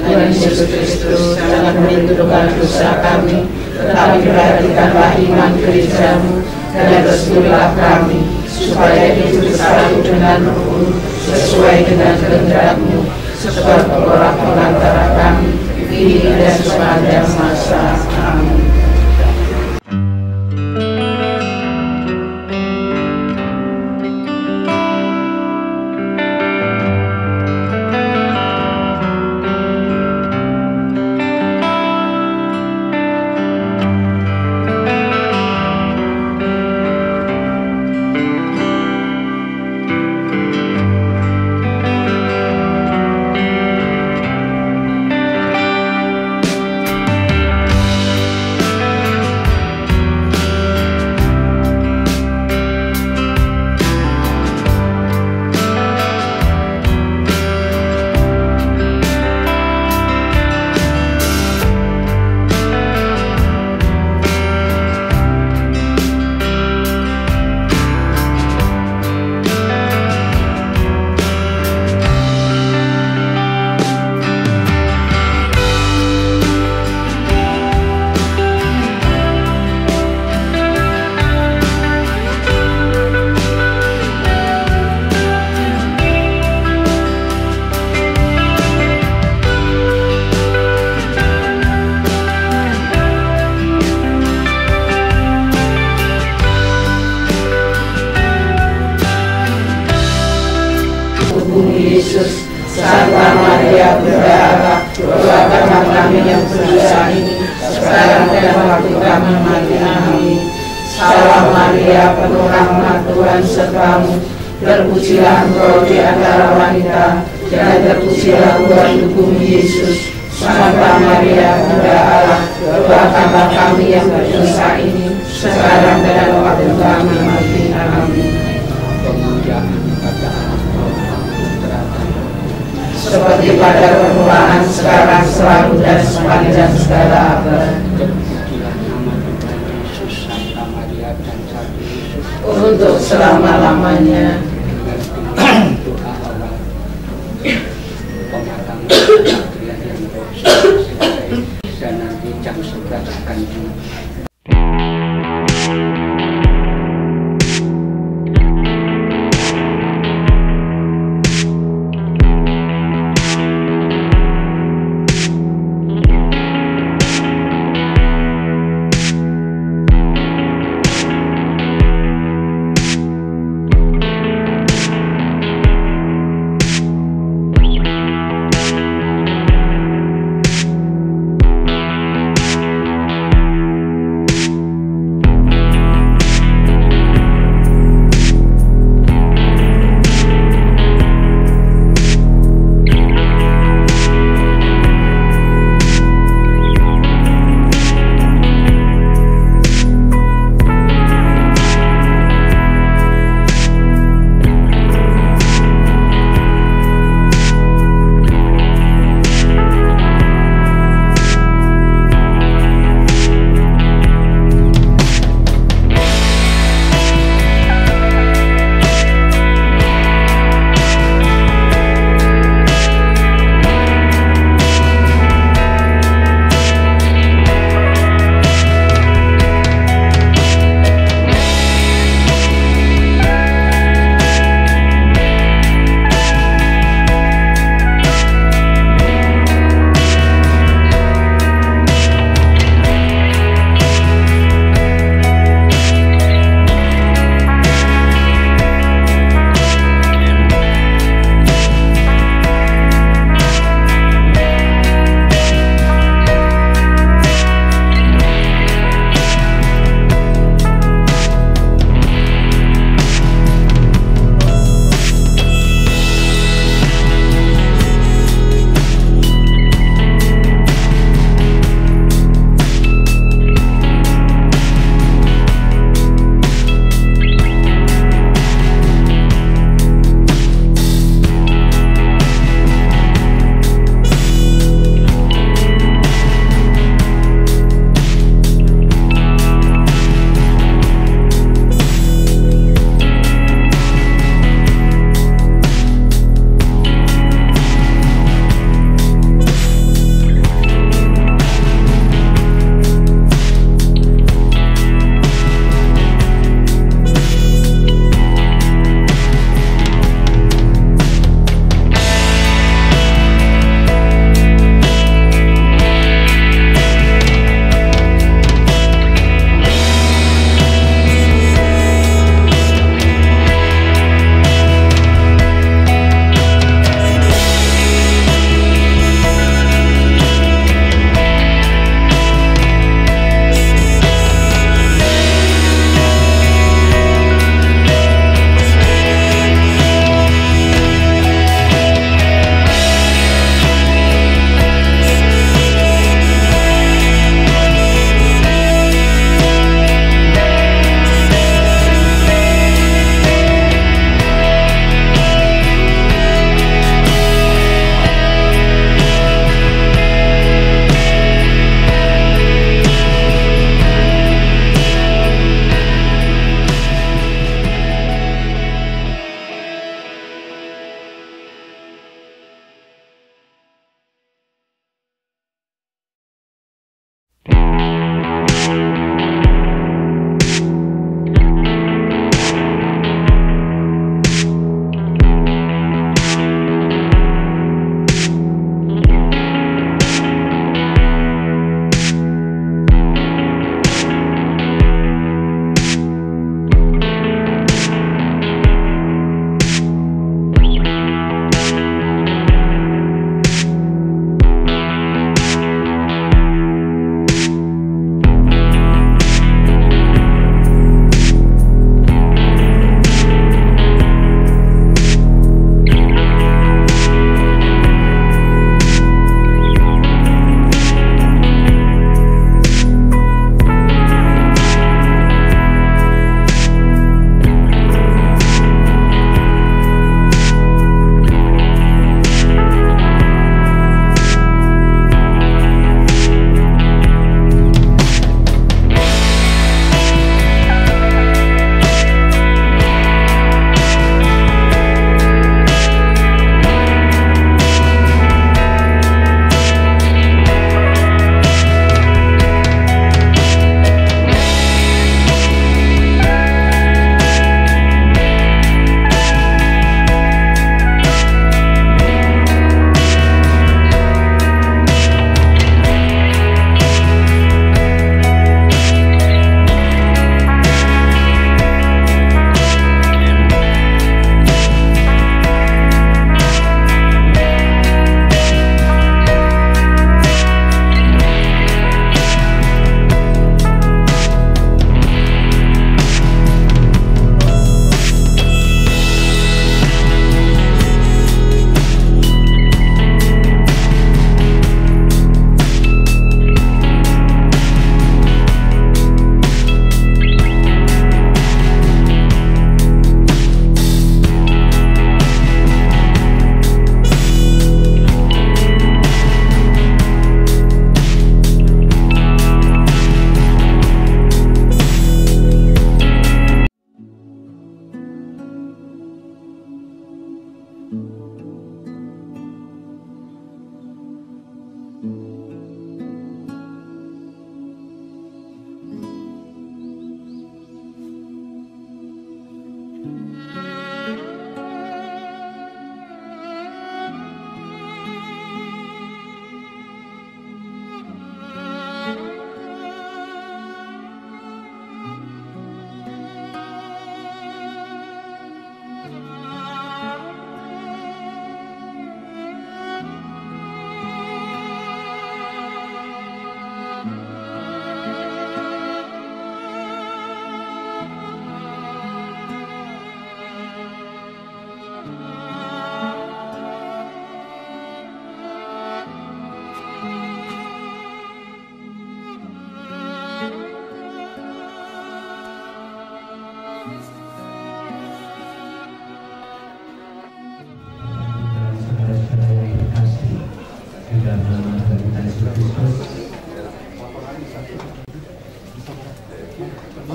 Tuhan Yesus Kristus, jangan menentukan dosa kami, tetapi perhatikanlah iman gerejamu, dan restuilah kami, supaya hidup bersatu dengan Roh sesuai dengan kehendak-Mu, sebab Engkaulah pengantara kami, kini dan sepanjang masa. Amin. Yesus, Santa Maria Bunda Allah, doakanlah kami yang berdosa ini, sekarang dan waktu kami mati. Amin. Salam Maria, penuh rahmat, Tuhan sertamu, terpujilah Engkau di antara wanita, dan terpujilah buah tubuhmu Yesus. Santa Maria Bunda Allah, doakanlah kami yang berdosa ini, sekarang dan waktu kami mati. Amin. Seperti pada permulaan, sekarang, selalu, dan sepanjang segala abad. Untuk selama-lamanya. Dan nanti jam 11 akan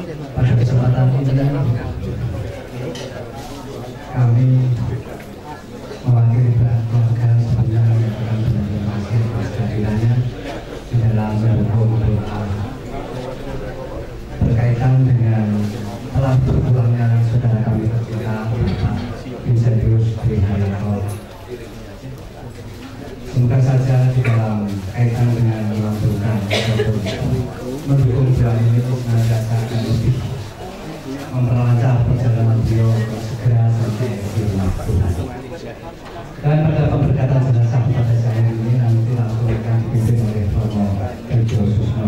Pada kesempatan ini kami mewakili keluarga sebenarnya yang akan menerima kehadirannya di dalam mendukung doa berkaitan dengan telah berpulangnya saudara kami tercinta Bapak Vincentius B. Hayato. Semoga saja di dalam kaitan dengan melakukan ataupun mendukung doa ini senantiasa akan lebih memperlancar perjalanan beliau segera sampai di rumah Tuhan. Dan pada pemberkatan jenazah pada siang ini nanti langsung akan dipimpin oleh Romo Ejo Susno.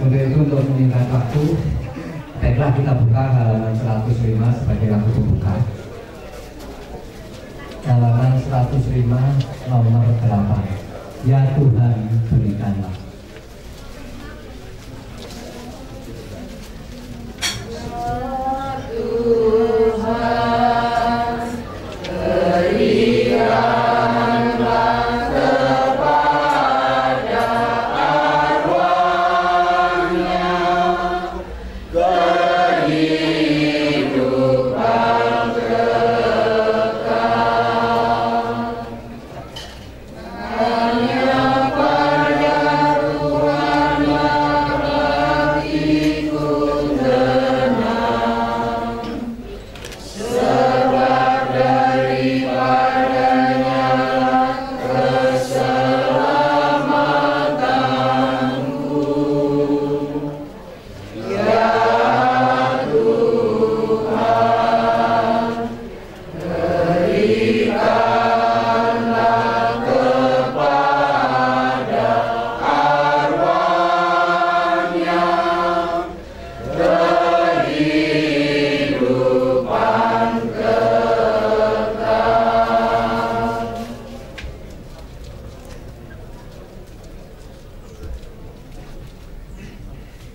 Untuk itu, untuk menyingkat waktu, baiklah kita buka halaman 105 sebagai lagu pembuka. Halaman 105 nomor 8. Ya Tuhan, berikanlah.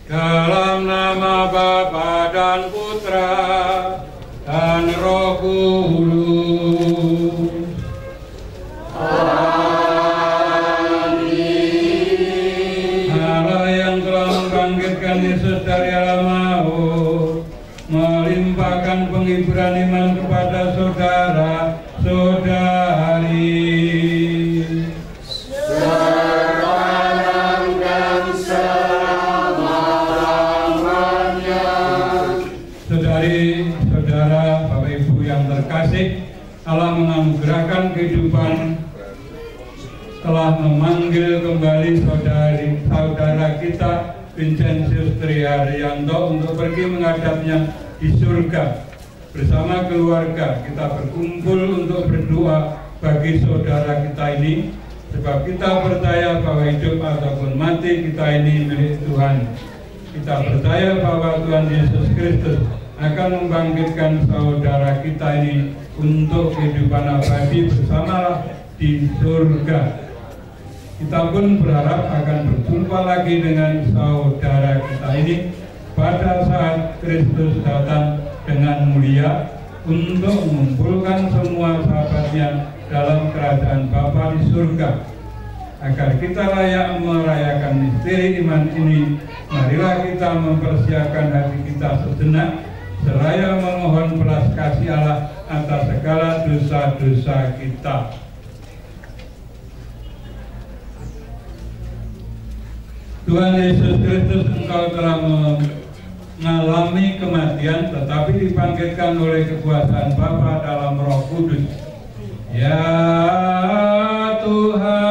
Dalam nama Bapa dan Putra dan Roh Kudus. Amin. Allah yang telah membangkitkan Yesus dari alam maut, melimpahkan penghiburan iman kepada saudara-saudari. Saudara, Bapak Ibu yang terkasih, Allah menganugerahkan kehidupan, telah memanggil kembali saudara kita Vincentius Triharyanto untuk pergi menghadapnya di surga. Bersama keluarga kita berkumpul untuk berdoa bagi saudara kita ini, sebab kita percaya bahwa hidup ataupun mati kita ini milik Tuhan. Kita percaya bahwa Tuhan Yesus Kristus akan membangkitkan saudara kita ini untuk kehidupan abadi bersama di surga. Kita pun berharap akan berjumpa lagi dengan saudara kita ini pada saat Kristus datang dengan mulia untuk mengumpulkan semua sahabatnya dalam kerajaan Bapa di surga. Agar kita layak merayakan misteri iman ini, marilah kita mempersiapkan hati kita sejenak, seraya memohon belas kasih Allah atas segala dosa-dosa kita. Tuhan Yesus Kristus, Engkau telah mengalami kematian tetapi dibangkitkan oleh kekuasaan Bapa dalam Roh Kudus. Ya Tuhan,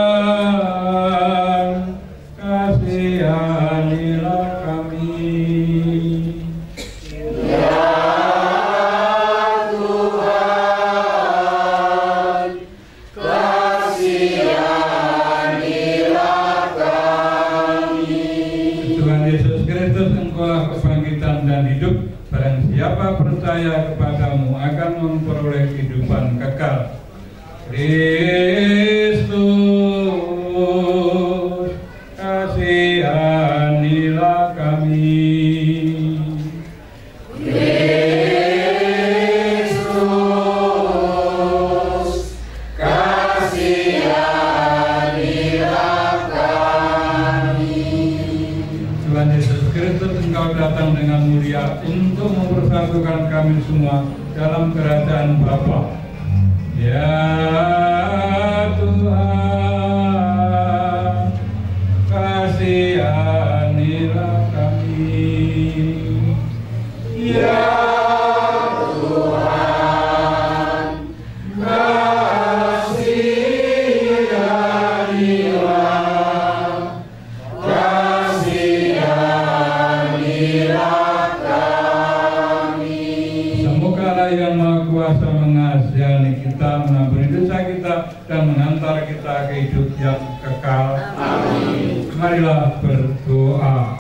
kasihanilah kami. Siapa percaya kepadamu akan memperoleh kehidupan kekal. Kristus, kasihanilah kami. Kristus, kasihanilah kami. Tuhan Yesus Kristus, Engkau datang dengan mulia untuk mempersatukan kami semua dalam kerajaan Bapa. Ya Tuhan, kasihanilah kami. Ya Tuhan, kasihanilah, kasihanilah kami. Semoga Yang Maha Kuasa mengasihani kita, mengampuni dosa kita, dan mengantar kita ke hidup yang kekal. Amin. Marilah berdoa.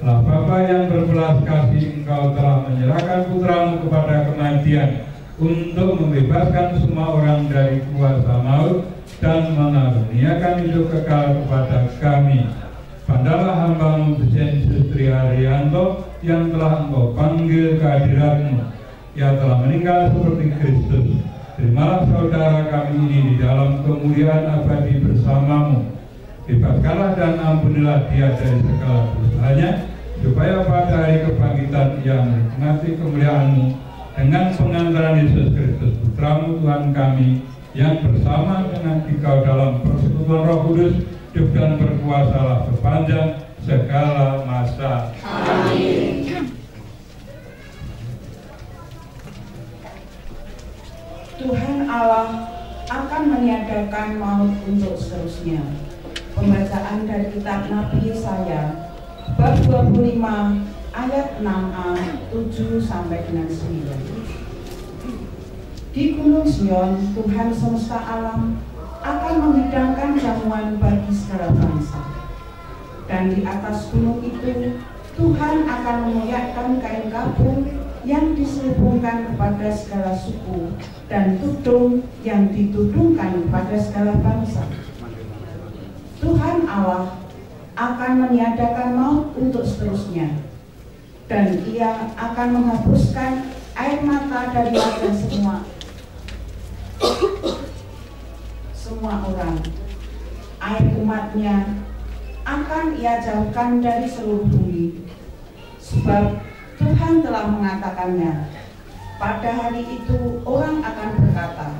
Allah Bapa yang berbelas kasih, Engkau telah menyerahkan putramu kepada kematian untuk membebaskan semua orang dari kuasa maut dan mengaruniakan hidup kekal kepada kami. Pandalah hamba-Mu Yesus Tri Haryanto yang telah Engkau panggil kehadirat-Mu. Ia telah meninggal seperti Kristus. Terimalah saudara kami ini di dalam kemuliaan abadi bersama-Mu. Bebaskanlah dan ampunilah dia dari segala dosanya, supaya pada hari kebangkitan ia menikmati kemuliaan-Mu dengan pengantaran Yesus Kristus, Putra-Mu Tuhan kami, yang bersama dengan Engkau dalam persekutuan Roh Kudus, hidup dan berkuasalah sepanjang segala masa. Amin. Tuhan Allah akan meniadakan maut untuk seterusnya. Pembacaan dari kitab Nabi Yesaya bab 25 ayat 6a 7 sampai dengan 9. Di Gunung Sion, Tuhan semesta alam akan menghidangkan jamuan bagi segala bangsa. Dan di atas gunung itu, Tuhan akan mengoyakkan kain kabung yang diselubungkan kepada segala suku dan tudung yang ditudungkan kepada segala bangsa. Tuhan Allah akan meniadakan maut untuk seterusnya, dan Ia akan menghapuskan air mata dari wajah semua orang. Air umatnya akan Ia jauhkan dari seluruh bumi, sebab Tuhan telah mengatakannya. Pada hari itu orang akan berkata,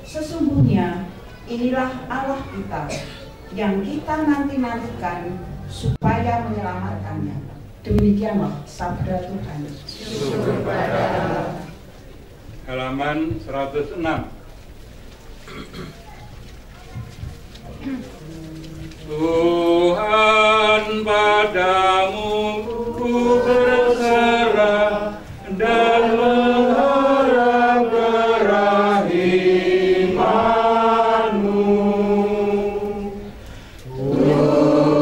sesungguhnya inilah Allah kita, yang kita nanti-nantikan supaya menyelamatkannya. Demikianlah sabda Tuhan. Syukur pada Allah. Halaman 106. Tuhan, padamu ku berserah dan mengharap kerahiman-Mu.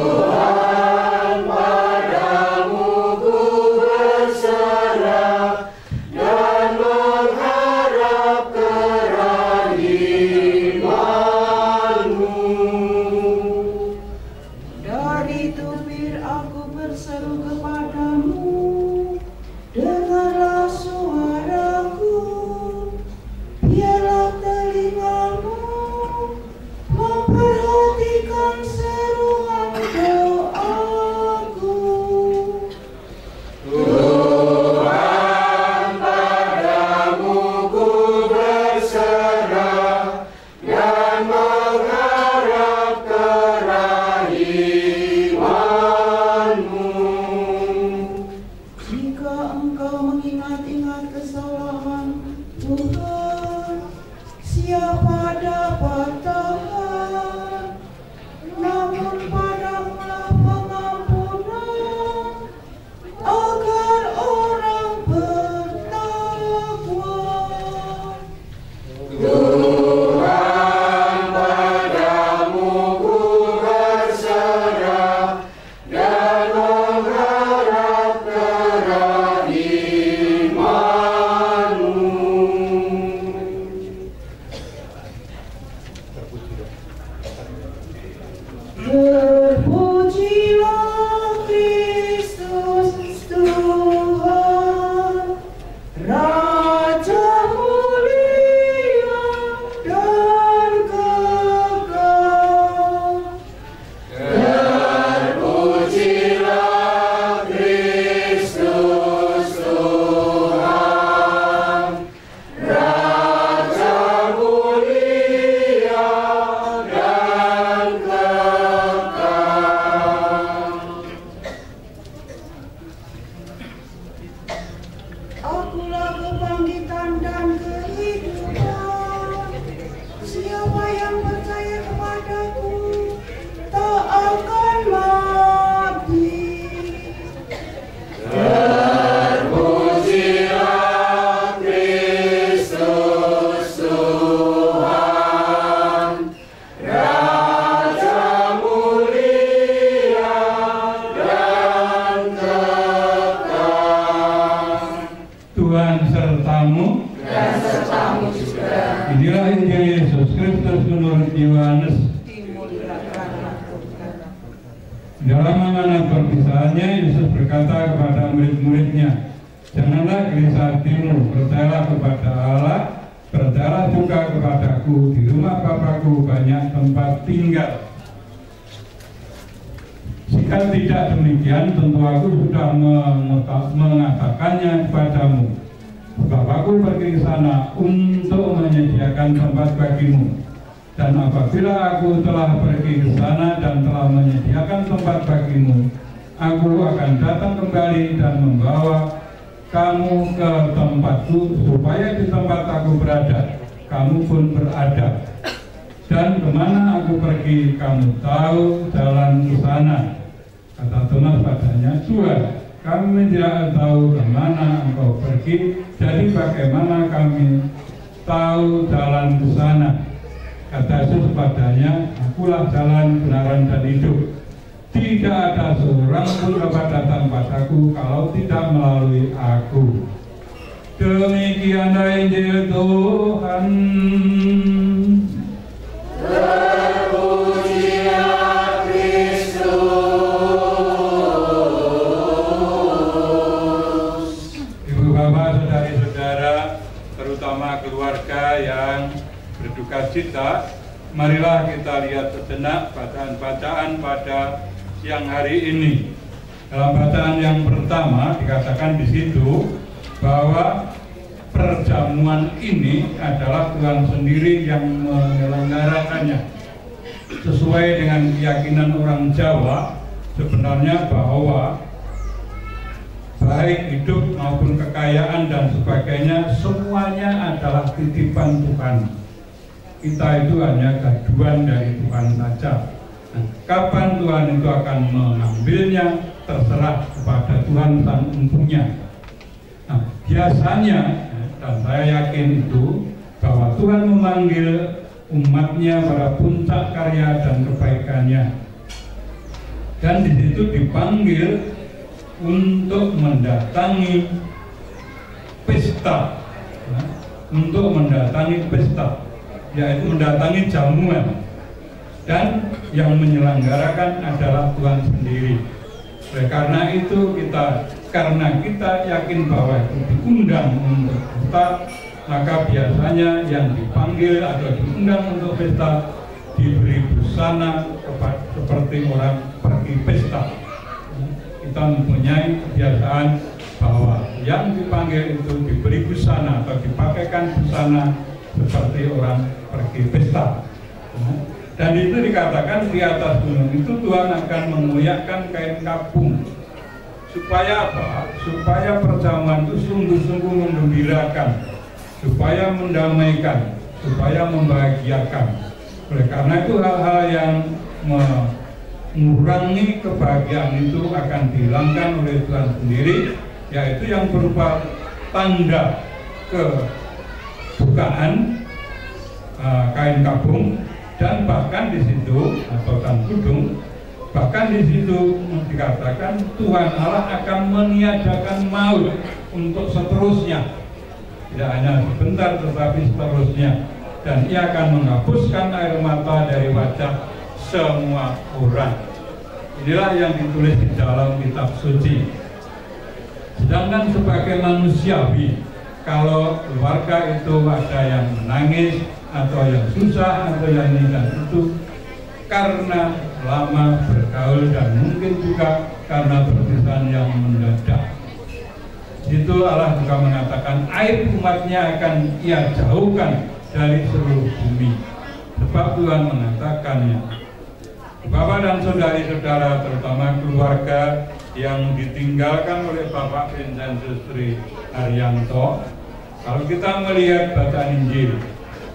Tuhan, padamu ku berserah dan mengharap kerahiman-Mu. Terpujilah Kristus Tuhan, Raja mulia dan kekal. Terpujilah Kristus Tuhan, Raja mulia dan kekal. Akulah kebangkitan dan kehidupan. Siapa yang percaya kepadaku tak akan mati. Terpujilah Kristus Tuhan, Raja mulia dan kekal. Tuhan sertamu. Dan sertamu juga. Inilah Injil Yesus Kristus menurut Yohanes. Dalam amanat perpisahannya, Yesus berkata kepada murid-muridnya, "Janganlah gelisah hatimu, percayalah kepada Allah, percayalah juga kepadaku. Di rumah Bapakku banyak tempat tinggal. Jika tidak demikian, tentu aku sudah mengatakannya kepadamu. Bapakku pergi ke sana untuk menyediakan tempat bagimu. Dan apabila aku telah pergi ke sana dan telah menyediakan tempat bagimu, aku akan datang kembali dan membawa kamu ke tempatku, supaya di tempat aku berada, kamu pun berada. Dan kemana aku pergi, kamu tahu jalan ke sana." Kata Thomas padanya, "Tuhan, kami tidak tahu kemana engkau pergi, jadi bagaimana kami tahu jalan ke sana?" Kata Yesus padanya, "Akulah jalan, kebenaran dan hidup. Tidak ada seorang pun dapat datang padaku kalau tidak melalui aku." Demikianlah Injil Tuhan. Terpujilah Kristus. Ibu bapak, saudari-saudara, terutama keluarga yang berduka cita, marilah kita lihat sejenak bacaan-bacaan pada siang hari ini. Dalam bacaan yang pertama dikatakan di situ bahwa perjamuan ini adalah Tuhan sendiri yang menyelenggarakannya. Sesuai dengan keyakinan orang Jawa, sebenarnya bahwa baik hidup maupun kekayaan dan sebagainya semuanya adalah titipan Tuhan. Kita itu hanya gaduan dari Tuhan saja. Nah, kapan Tuhan itu akan mengambilnya terserah kepada Tuhan Sang Empunya. Nah, biasanya, dan saya yakin itu, bahwa Tuhan memanggil umatnya pada puncak karya dan kebaikannya. Dan di situ dipanggil untuk mendatangi pesta, untuk mendatangi pesta, yaitu mendatangi jamuan, dan yang menyelenggarakan adalah Tuhan sendiri. Oleh karena itu karena kita yakin bahwa itu diundang untuk pesta, maka biasanya yang dipanggil atau diundang untuk pesta diberi busana seperti orang pergi pesta. Kita mempunyai kebiasaan bahwa yang dipanggil itu diberi busana atau dipakaikan busana seperti orang pergi pesta. Dan itu dikatakan di atas gunung itu Tuhan akan mengoyakkan kain kapung. Supaya apa? Supaya perjamuan itu sungguh-sungguh menggembirakan, supaya mendamaikan, supaya membahagiakan. Oleh karena itu hal-hal yang mengurangi kebahagiaan itu akan dihilangkan oleh Tuhan sendiri, yaitu yang berupa tanda kebukaan kain kapung, dan bahkan di situ atau tan kudung, bahkan di situ dikatakan Tuhan Allah akan meniadakan maut untuk seterusnya, tidak hanya sebentar tetapi seterusnya, dan Ia akan menghapuskan air mata dari wajah semua orang. Inilah yang ditulis di dalam kitab suci. Sedangkan sebagai manusiawi, kalau keluarga itu ada yang menangis atau yang susah atau yang ini dan itu karena lama bergaul dan mungkin juga karena perpisahan yang mendadak. Itu Allah juga mengatakan aib umatnya akan ia jauhkan dari seluruh bumi. Sebab Tuhan mengatakannya. Bapak dan saudari-saudara, terutama keluarga yang ditinggalkan oleh Bapak Vincentius Tri Haryanto, kalau kita melihat bacaan Injil,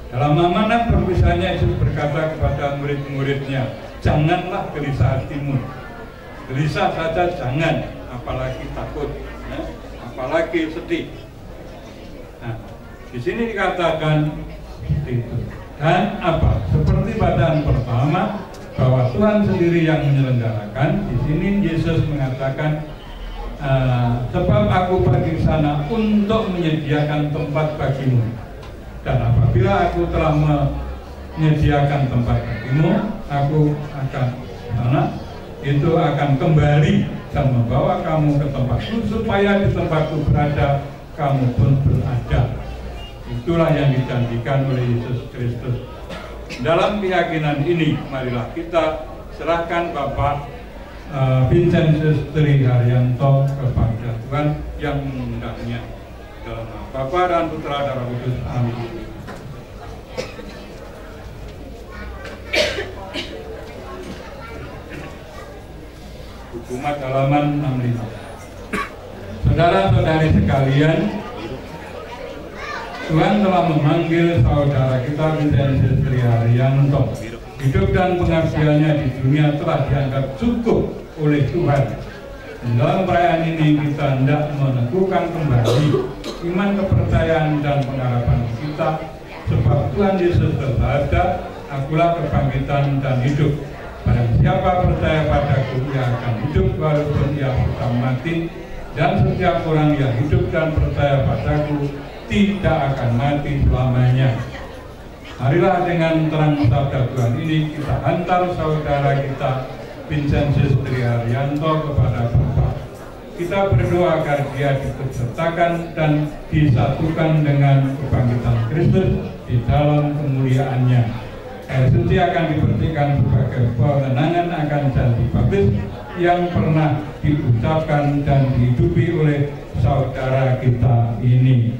dalam amanat perpisahannya Yesus berkata kepada murid-muridnya, janganlah gelisah hatimu. Gelisah saja jangan, apalagi takut, ya, apalagi sedih. Nah, di sini dikatakan itu. Dan apa? Seperti bacaan pertama bahwa Tuhan sendiri yang menyelenggarakan. Di sini Yesus mengatakan, sebab aku pergi ke sana untuk menyediakan tempat bagimu. Dan apabila aku telah menyediakan tempat bagimu, aku akan sana, itu akan kembali dan membawa kamu ke tempatku, supaya di tempatku berada, kamu pun berada. Itulah yang dijanjikan oleh Yesus Kristus. Dalam keyakinan ini, marilah kita serahkan Bapak Vincentius Tri Haryanto kepada Tuhan yang mengundangnya. Dalam nama Bapa dan Putra dan Roh Kudus. Amin. Hukumat halaman 65. Saudara-saudari sekalian, Tuhan telah memanggil saudara kita Vincentius Tri Haryanto. Hidup dan pengabdiannya di dunia telah dianggap cukup oleh Tuhan. Dalam perayaan ini kita hendak meneguhkan kembali iman, kepercayaan, dan pengharapan kita, sebab Tuhan Yesus bersabda, akulah kebangkitan dan hidup. Barang siapa percaya padaku, ia akan hidup walaupun ia sudah mati, dan setiap orang yang hidup dan percaya padaku tidak akan mati selamanya. Marilah dengan terang sabda Tuhan ini kita hantar saudara kita Vincentius Tri Haryanto kepada Bapa. Kita berdoa agar dia disertakan dan disatukan dengan kebangkitan Kristus di dalam kemuliaannya. Air suci akan dipercikan sebagai pengenangan akan janji baptis yang pernah diucapkan dan dihidupi oleh saudara kita ini.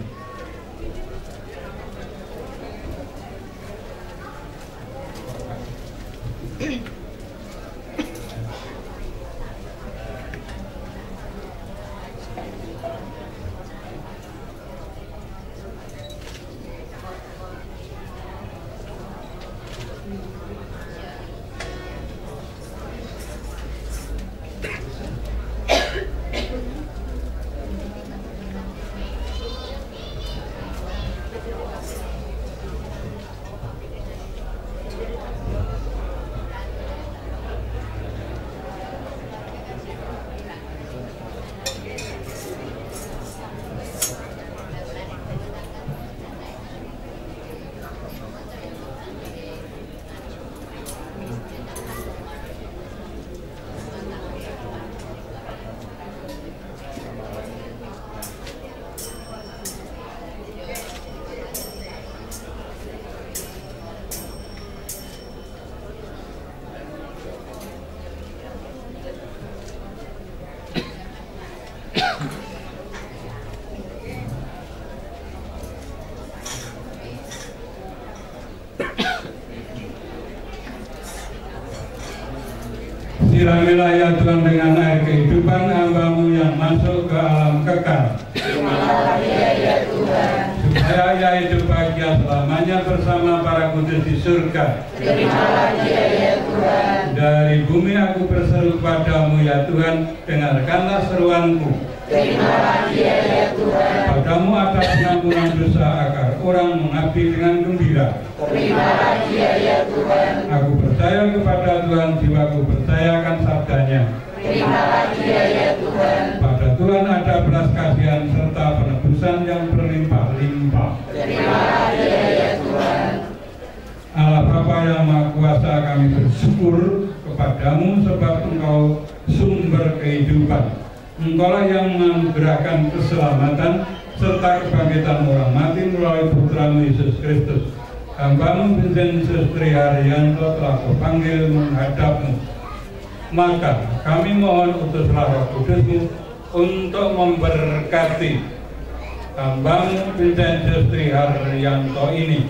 Siramilah ya Tuhan dengan air kehidupan hamba-Mu yang masuk ke alam kekal. Terimalah dia ya Tuhan. Supaya ia hidup bahagia selamanya bersama para kudus di surga. Terimalah dia ya Tuhan. Dari bumi aku berseru padamu ya Tuhan, dengarkanlah seruanku. Terimalah dia ya Tuhan. Padamu ada pengampunan dosa agar orang mengabdi dengan gembira. Terimalah dia ya Tuhan. Aku percaya kepada Tuhan, jiwaku percaya akan sabdanya. Terimalah dia ya Tuhan. Pada Tuhan ada belas kasihan serta penebusan yang berlimpah-limpah. Terimalah dia ya Tuhan. Allah Bapa yang Maha Kuasa, kami bersyukur kepadamu sebab Engkau sumber kehidupan. Engkaulah yang menganugerahkan keselamatan serta kebangkitan orang mati melalui Putra-Mu Yesus Kristus. Hamba-Mu Vincentius Triharyanto telah kupanggil menghadap-Mu. Maka kami mohon utuslah Roh Kudus-Mu untuk memberkati hamba-Mu Vincentius Triharyanto ini.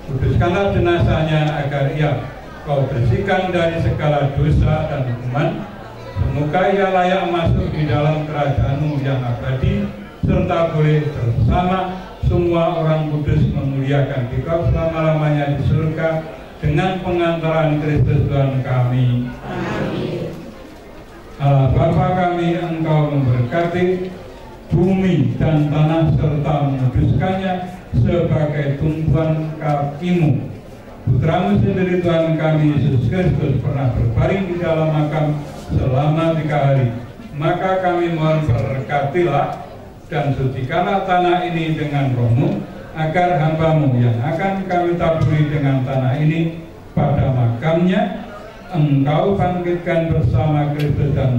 Kuduskanlah jenazahnya agar ia Kau bersihkan dari segala dosa dan hukuman. Semoga ia layak masuk di dalam kerajaan-Mu yang abadi, serta boleh bersama semua orang kudus memuliakan Dikau selama-lamanya di surga dengan pengantaran Kristus Tuhan kami. Amin. Allah Bapa kami, Engkau memberkati bumi dan tanah serta menguduskannya sebagai tumpuan kaki-Mu. Putra-Mu sendiri Tuhan kami Yesus Kristus pernah berbaring di dalam makam selama 3 hari. Maka kami mohon berkatilah dan sucikanlah tanah ini dengan Roh-Mu, agar hamba-Mu yang akan kami taburi dengan tanah ini pada makamnya Engkau bangkitkan bersama Kristus dan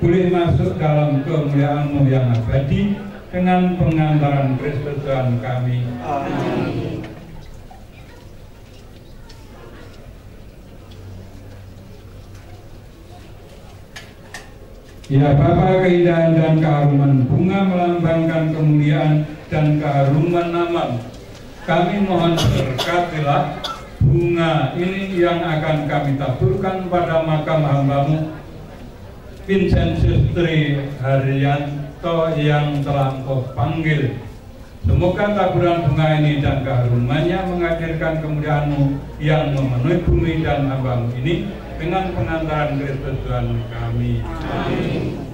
boleh masuk dalam kemuliaan-Mu yang abadi dengan pengantaran Kristus Tuhan kami. Amin. Ya Bapa, keindahan dan keharuman bunga melambangkan kemuliaan dan keharuman nama-Mu. Kami mohon berkatilah bunga ini yang akan kami taburkan pada makam hamba-Mu Vincentius Triharyanto yang telah Engkau panggil. Semoga taburan bunga ini dan keharumannya menghadirkan kemuliaan-Mu yang memenuhi bumi dan hamba-Mu ini dengan pengantaran Kristus Tuhan kami. Amin.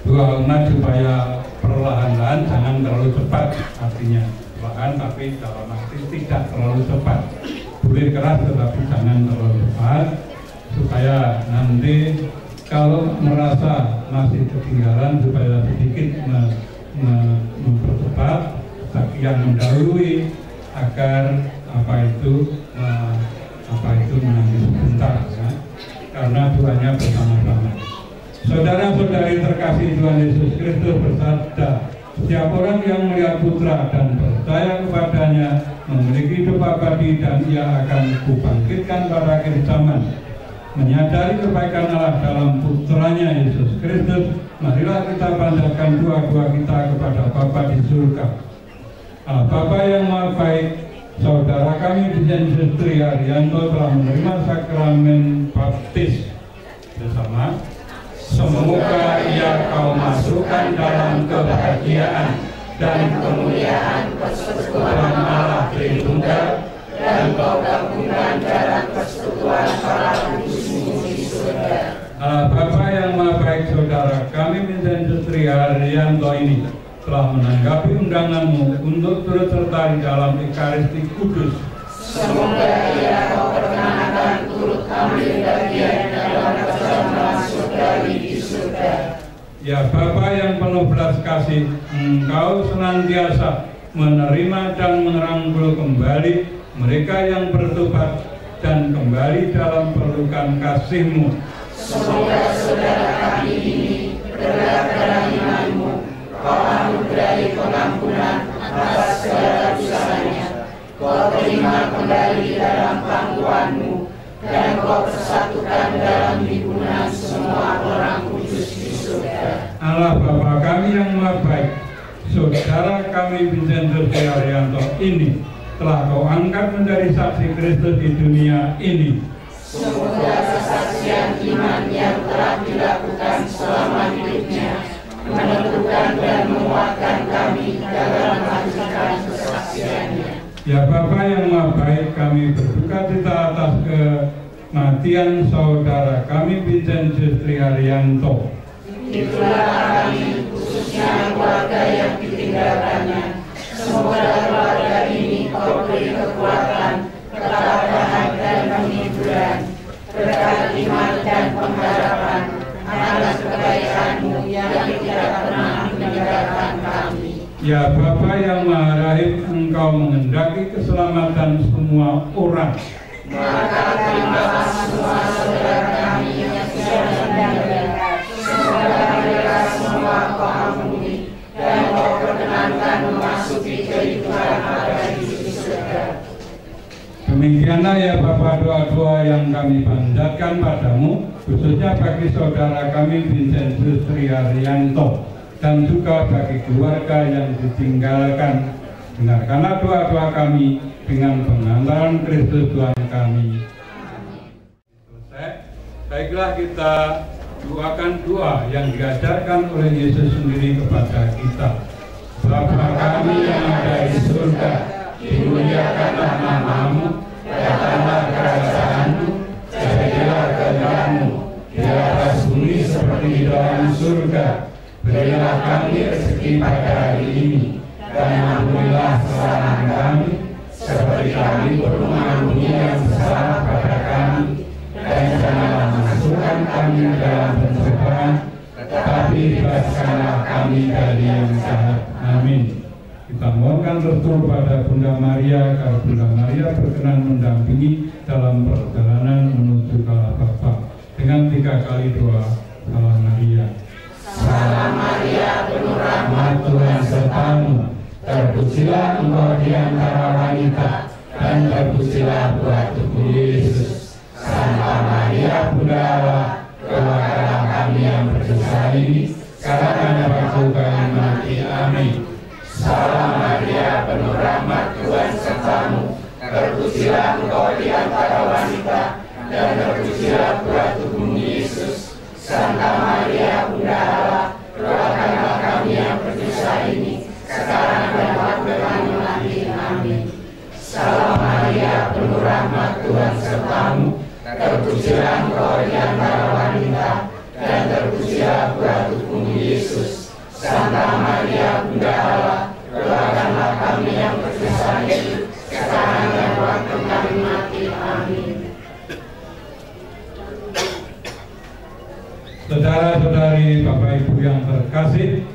Doa umat supaya perlahan-lahan, jangan terlalu cepat, artinya perlahan tapi dalam arti tidak terlalu cepat. Boleh keras tetapi jangan terlalu cepat, supaya nanti kalau merasa masih ketinggalan supaya sedikit mempercepat yang mendahului agar apa itu menanti sebentar ya, karena Tuhannya bersama-sama. Saudara-saudari terkasih, Tuhan Yesus Kristus bersabda, setiap orang yang melihat Putra dan percaya kepadanya memiliki hidup abadi dan ia akan kubangkitkan pada akhir zaman. Menyadari kebaikan Allah dalam Putranya Yesus Kristus, marilah kita panjatkan doa-doa kita kepada Bapa di surga. Bapa yang Maha Baik, saudara kami Vincentius Triharyanto telah menerima sakramen baptis bersama. Semoga ia Kau masukkan dalam kebahagiaan dan kemuliaan persekutuan Allah Tritunggal, dan Kau gabungkan dalam persekutuan para kudus-Mu di surga. Bapa yang Maha Baik, saudara kami Vincentius Triharyanto ini telah menanggapi undangan-Mu untuk turut serta di dalam Ekaristi Kudus. Semoga ia Kau perkenankan turut ambil bagian dalam perjamuan surgawi di surga. Ya Bapa yang penuh belas kasih, Engkau senantiasa menerima dan merangkul kembali mereka yang bertobat dan kembali dalam pelukan kasih-Mu. Semoga saudara kami ini bergerak dalam iman-Mu, Kau anugerahi pengampunan atas segala dosanya, Kau terima kembali dalam pangkuan-Mu, dan Kau persatukan dalam himpunan semua orang kudus di surga. Allah Bapa kami yang Maha Baik, saudara kami Vincentius Triharyanto ini telah Kau angkat menjadi saksi Kristus di dunia ini. Semoga kesaksian iman yang telah dilakukan selama hidupnya menentukan dan menguatkan kami dalam melanjutkan kesaksiannya. Ya Bapa yang Maha Baik, kami berduka cita atas kematian saudara kami Vincentius Triharyanto. Itulah kami, khususnya keluarga yang ditinggalkannya. Semoga keluarga ini Kau beri kekuatan, ketabahan dan penghiburan, berkat iman dan pengharapan Tuhan-Mu yang tidak pernah meninggalkan kami. Ya Bapa yang Maha Rahim, Engkau menghendaki keselamatan semua orang. Maka terimalah semua saudara kami yang sedang meninggal. Semoga mereka semua Kau ampuni dan Kau perkenankan memasuki kehidupan abadi di surga. Demikianlah ya Bapa doa-doa yang kami panjatkan padamu, khususnya bagi saudara kami Vincentius Sri Haryanto dan juga bagi keluarga yang ditinggalkan. Dengarkanlah doa-doa kami dengan pengantaran Kristus Tuhan kami. Selesai. Baiklah, kita doakan doa yang diajarkan oleh Yesus sendiri kepada kita. Bapa kami yang ada di surga, dimuliakanlah nama-Mu, datanglah kerajaan-Mu, jadilah kehendak-Mu di atas bumi seperti di dalam surga. Berilah kami rezeki pada hari ini, dan ampunilah kesalahan kami, seperti kami pun mengampuni yang bersalah pada kami. Dan janganlah masukkan kami dalam pencobaan, tetapi bebaskanlah kami dari yang jahat. Amin. Kita mohonkan restu pada Bunda Maria, agar Bunda Maria berkenan mendampingi dalam perjalanan menuju Allah Bapa. Dengan 3 kali doa, Salam Maria. Salam Maria, penuh rahmat, Tuhan sertamu, terpujilah engkau di antara wanita, dan terpujilah buah tubuh Yesus. Santa Maria, Bunda Allah, doakanlah kami yang berdosa ini, sekarang dan waktu kami mati. Amin. Salam Maria, penuh rahmat, Tuhan sertamu, terpujilah engkau di antara wanita, dan terpujilah buah tubuhmu Yesus. Santa Maria, Bunda Allah, doakanlah kami yang berdosa ini, sekarang dan waktu kami mati. Amin. Salam Maria, penuh rahmat, Tuhan sertamu, terpujilah engkau di antara wanita, dan terpujilah buah tubuhmu Yesus. Santa Maria, Bunda Allah, doakanlah kami yang berdosa ini, sekarang dan waktu kami mati. Amin. Saudara-saudari, Bapak Ibu yang terkasih,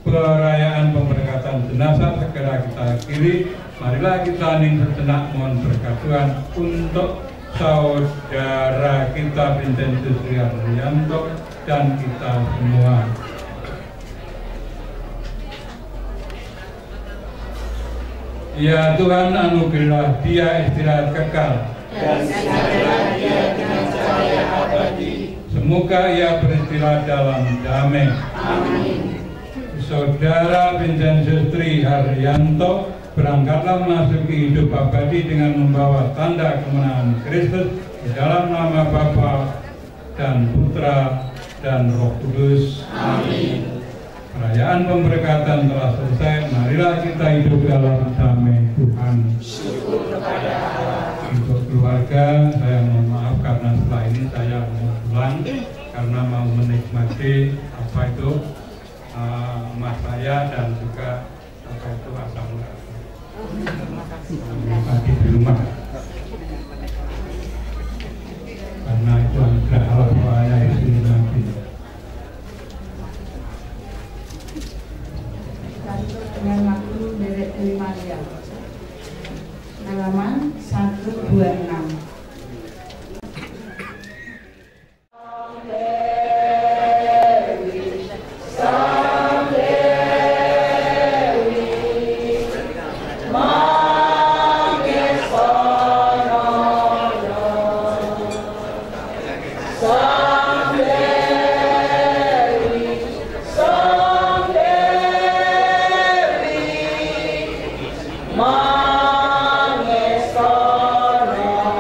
perayaan pemberkatan jenazah segera kita akhiri. Marilah kita hening sejenak mohon berkat Tuhan untuk saudara kita Vincentius Sri Haryanto dan kita semua. Ya Tuhan, anugerahlah dia istirahat kekal, Dan sejahtera dia dengan cahaya abadi. semoga ia beristirahat dalam damai. Amin. Saudara Vincentius Sri Haryanto berangkatlah memasuki hidup abadi dengan membawa tanda kemenangan Kristus di dalam nama Bapa dan Putra dan Roh Kudus. Amin. Perayaan pemberkatan telah selesai. Marilah kita hidup dalam damai Tuhan. Syukur kepada Allah. Untuk keluarga, saya mohon maaf karena setelah ini saya mau pulang karena mau menikmati apa itu emas saya dan juga apa itu asam urat. Menikmati di rumah. Karena itu anugerah Allah saya istri nanti. Dengan waktu derek Maria, halaman 126. Mangesono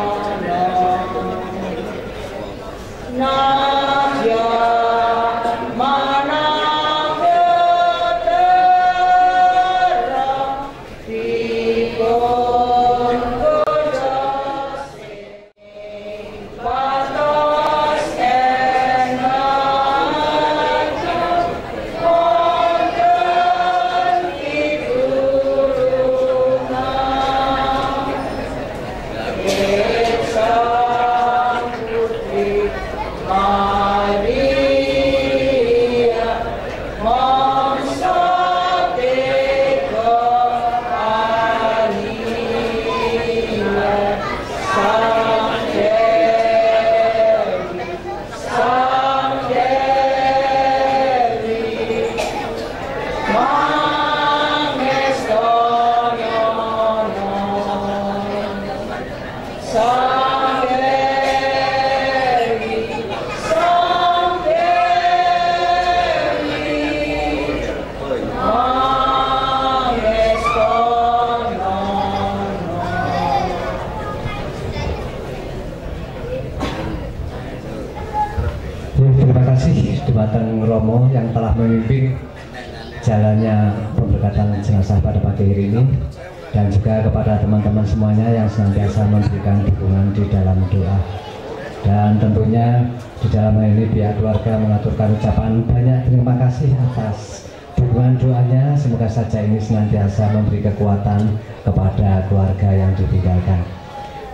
membimbing jalannya pemberkatan jenazah pada pagi hari ini, dan juga kepada teman-teman semuanya yang senantiasa memberikan dukungan di dalam doa. Dan tentunya di dalam hal ini pihak keluarga mengaturkan ucapan banyak terima kasih atas dukungan doanya. Semoga saja ini senantiasa memberi kekuatan kepada keluarga yang ditinggalkan.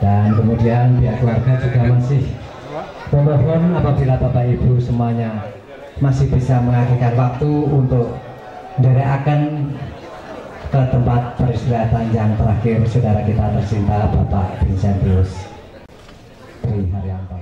Dan kemudian pihak keluarga juga masih memohon apabila Bapak Ibu semuanya masih bisa mengakhirkan waktu untuk menderekaken ke tempat peristirahatan yang terakhir saudara kita tercinta Bapak Vincentius Tri Haryanto.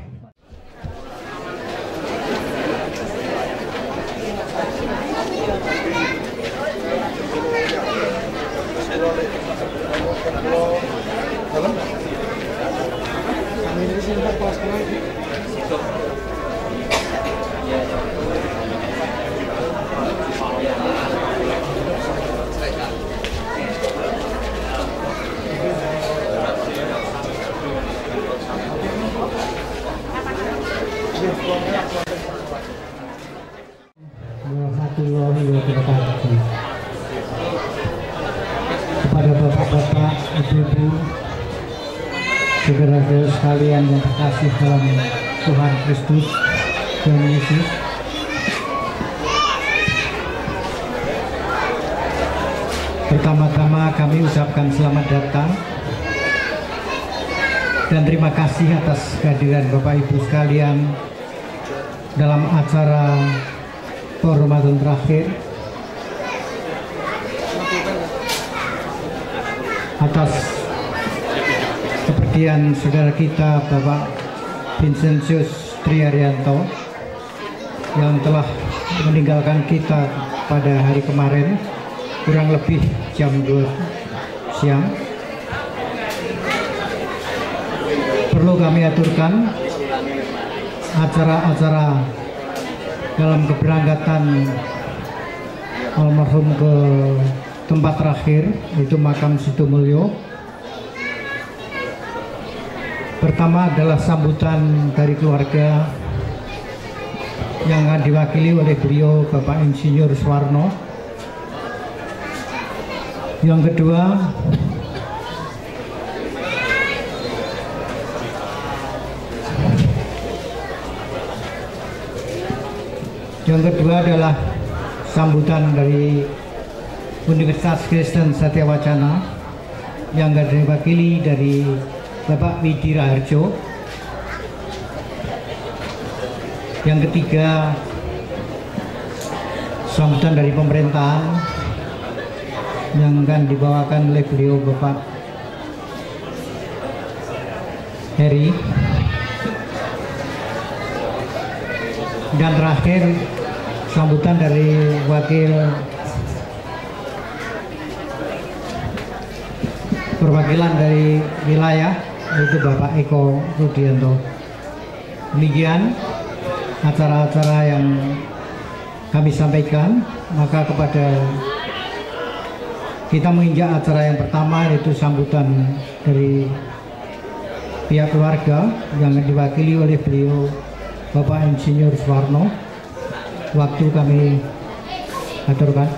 Kepada bapak-bapak, ibu-ibu, saudara-saudara sekalian yang terkasih dalam Tuhan Kristus dan Yesus, pertama-tama kami ucapkan selamat datang dan terima kasih atas kehadiran Bapak Ibu sekalian dalam acara penghormatan terakhir atas kepergian saudara kita Bapak Vincentius Tri Haryanto yang telah meninggalkan kita pada hari kemarin kurang lebih jam 2 siang. Perlu kami aturkan acara-acara dalam keberangkatan almarhum ke tempat terakhir, yaitu makam Situmulyo. Pertama adalah sambutan dari keluarga yang akan diwakili oleh beliau Bapak Insinyur Suwarno. Yang kedua adalah sambutan dari Universitas Kristen Satya Wacana yang akan diwakili dari Bapak Widi Raharjo. Yang ketiga, sambutan dari pemerintahan yang akan dibawakan oleh beliau Bapak Heri. Dan terakhir, sambutan dari wakil perwakilan dari wilayah, yaitu Bapak Eko Rudianto. Demikian acara-acara yang kami sampaikan. Maka kepada kita menginjak acara yang pertama, yaitu sambutan dari pihak keluarga yang diwakili oleh beliau Bapak Insinyur Suwarno. Waktu kami aturkan.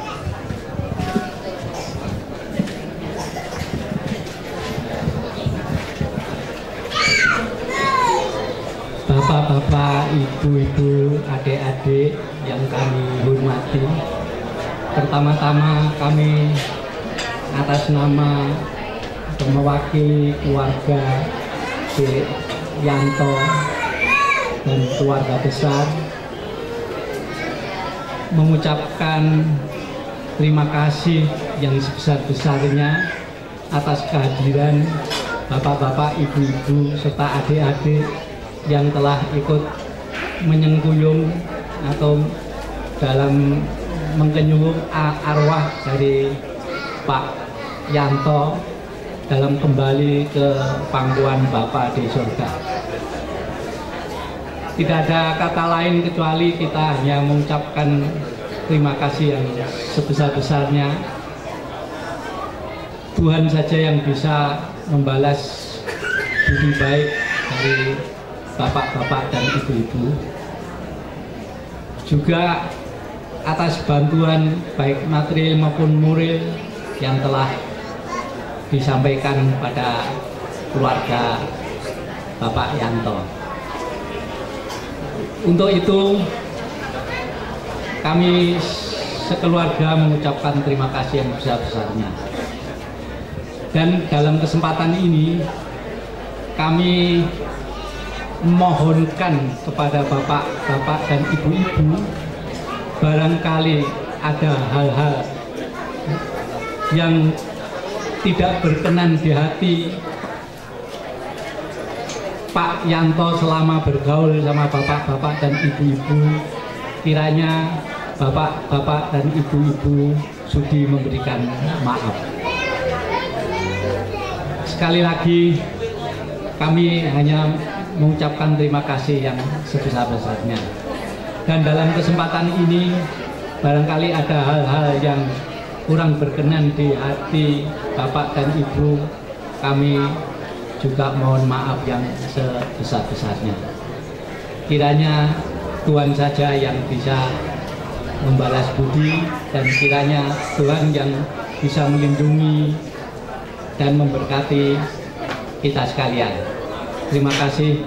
Bapak-bapak, ibu-ibu, adik-adik yang kami hormati, pertama-tama kami atas nama atau mewakili keluarga Dek Yanto dan keluarga besar mengucapkan terima kasih yang sebesar-besarnya atas kehadiran bapak-bapak, ibu-ibu, serta adik-adik yang telah ikut menyengkuyung atau dalam mengenyuh arwah dari Pak Yanto dalam kembali ke pangkuan Bapa di surga. Tidak ada kata lain kecuali kita hanya mengucapkan terima kasih yang sebesar-besarnya. Tuhan saja yang bisa membalas budi baik dari bapak-bapak dan ibu-ibu. Juga atas bantuan baik material maupun moral yang telah disampaikan pada keluarga Bapak Yanto. Untuk itu kami sekeluarga mengucapkan terima kasih yang besar-besarnya. Dan dalam kesempatan ini kami memohonkan kepada bapak-bapak dan ibu-ibu, barangkali ada hal-hal yang tidak berkenan di hati Pak Yanto selama bergaul sama bapak-bapak dan ibu-ibu, kiranya bapak-bapak dan ibu-ibu sudi memberikan maaf. Sekali lagi kami hanya mengucapkan terima kasih yang sebesar-besarnya. Dan dalam kesempatan ini barangkali ada hal-hal yang kurang berkenan di hati bapak dan ibu, kami juga mohon maaf yang sebesar-besarnya. Kiranya Tuhan saja yang bisa membalas budi, dan kiranya Tuhan yang bisa melindungi dan memberkati kita sekalian. Terima kasih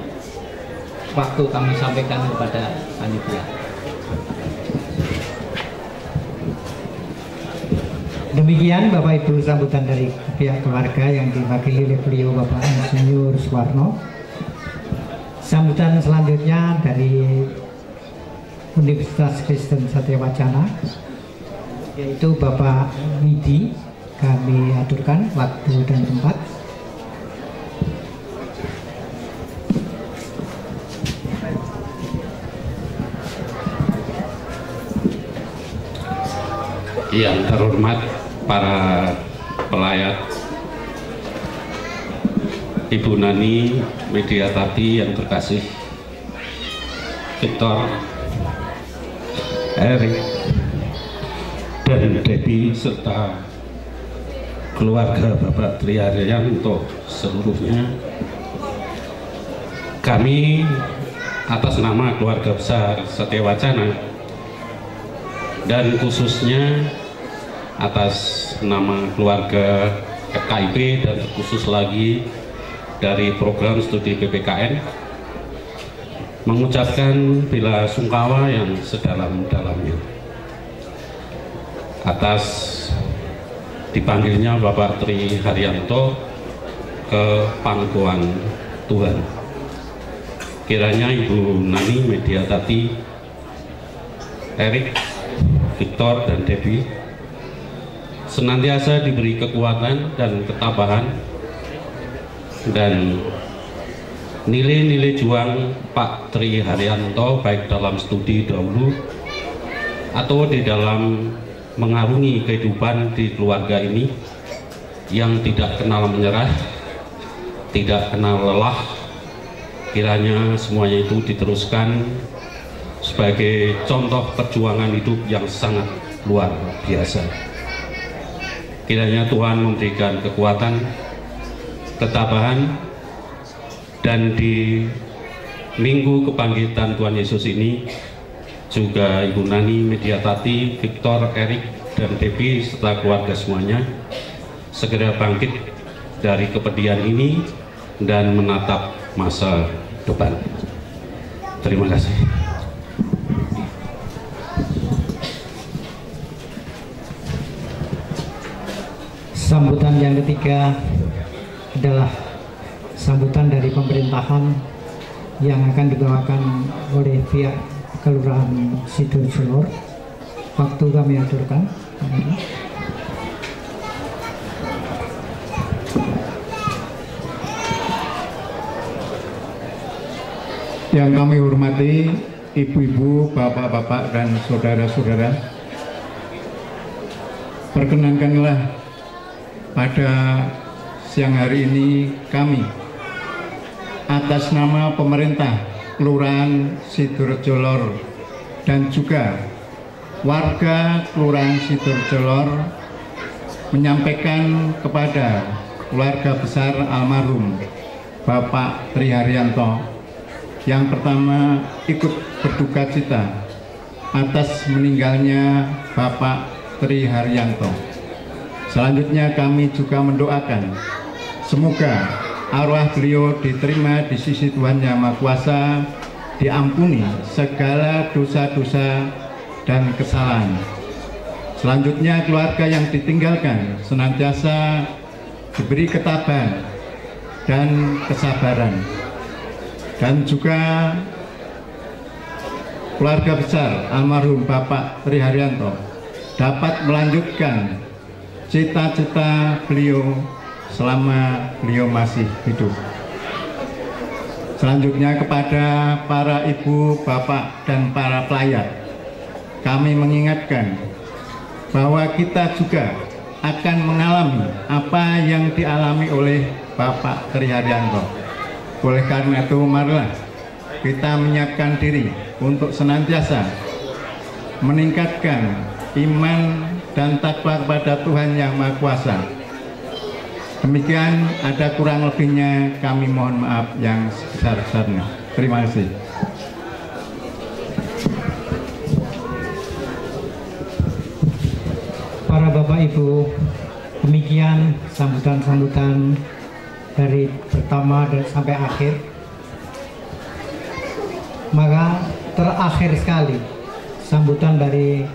waktu kami sampaikan kepada panitia. Demikian Bapak Ibu sambutan dari pihak keluarga yang diwakili oleh beliau Bapak Insinyur Suwarno. Sambutan selanjutnya dari Universitas Kristen Satya Wacana, yaitu Bapak Widi. Kami aturkan waktu dan tempat. Yang terhormat para pelayat, Ibu Nani Mediatati yang terkasih, Victor, Erik, dan Debbie, serta keluarga Bapak Tri Haryanto seluruhnya, kami atas nama keluarga besar Satya Wacana dan khususnya atas nama keluarga FKIP dan khusus lagi dari program studi PPKN, mengucapkan bela sungkawa yang sedalam-dalamnya atas dipanggilnya Bapak Tri Haryanto ke pangkuan Tuhan. Kiranya Ibu Nani Mediatati, Erik, Victor, dan Debbie senantiasa diberi kekuatan dan ketabahan, dan nilai-nilai juang Pak Tri Haryanto baik dalam studi dahulu atau di dalam mengarungi kehidupan di keluarga ini yang tidak kenal menyerah, tidak kenal lelah, kiranya semuanya itu diteruskan sebagai contoh perjuangan hidup yang sangat luar biasa. Kiranya Tuhan memberikan kekuatan, ketabahan, dan di minggu kebangkitan Tuhan Yesus ini juga Ibu Nani Mediatati, Victor, Erik, dan Debbie serta keluarga semuanya segera bangkit dari kepedihan ini dan menatap masa depan. Terima kasih. Sambutan yang ketiga adalah sambutan dari pemerintahan yang akan dibawakan oleh pihak Kelurahan Sidoarjo. Waktu kami aturkan. Yang kami hormati ibu-ibu, bapak-bapak, dan saudara-saudara, perkenankanlah pada siang hari ini kami atas nama pemerintah Kelurahan Sidoarjo Lor dan juga warga Kelurahan Sidoarjo Lor menyampaikan kepada keluarga besar almarhum Bapak Tri Haryanto yang pertama ikut berduka cita atas meninggalnya Bapak Tri Haryanto. Selanjutnya kami juga mendoakan semoga arwah beliau diterima di sisi Tuhan Yang Maha Kuasa, diampuni segala dosa-dosa dan kesalahan. Selanjutnya keluarga yang ditinggalkan senantiasa diberi ketabahan dan kesabaran, dan juga keluarga besar almarhum Bapak Tri Haryanto dapat melanjutkan cita-cita beliau selama beliau masih hidup. Selanjutnya kepada para ibu, bapak, dan para pelayat, kami mengingatkan bahwa kita juga akan mengalami apa yang dialami oleh Bapak Tri Haryanto. Oleh karena itu, marilah kita menyiapkan diri untuk senantiasa meningkatkan iman dan takwa kepada Tuhan Yang Maha Kuasa. Demikian, ada kurang lebihnya kami mohon maaf yang sebesar-besarnya. Terima kasih. Para Bapak Ibu, demikian sambutan-sambutan dari pertama dan sampai akhir. Maka terakhir sekali sambutan dari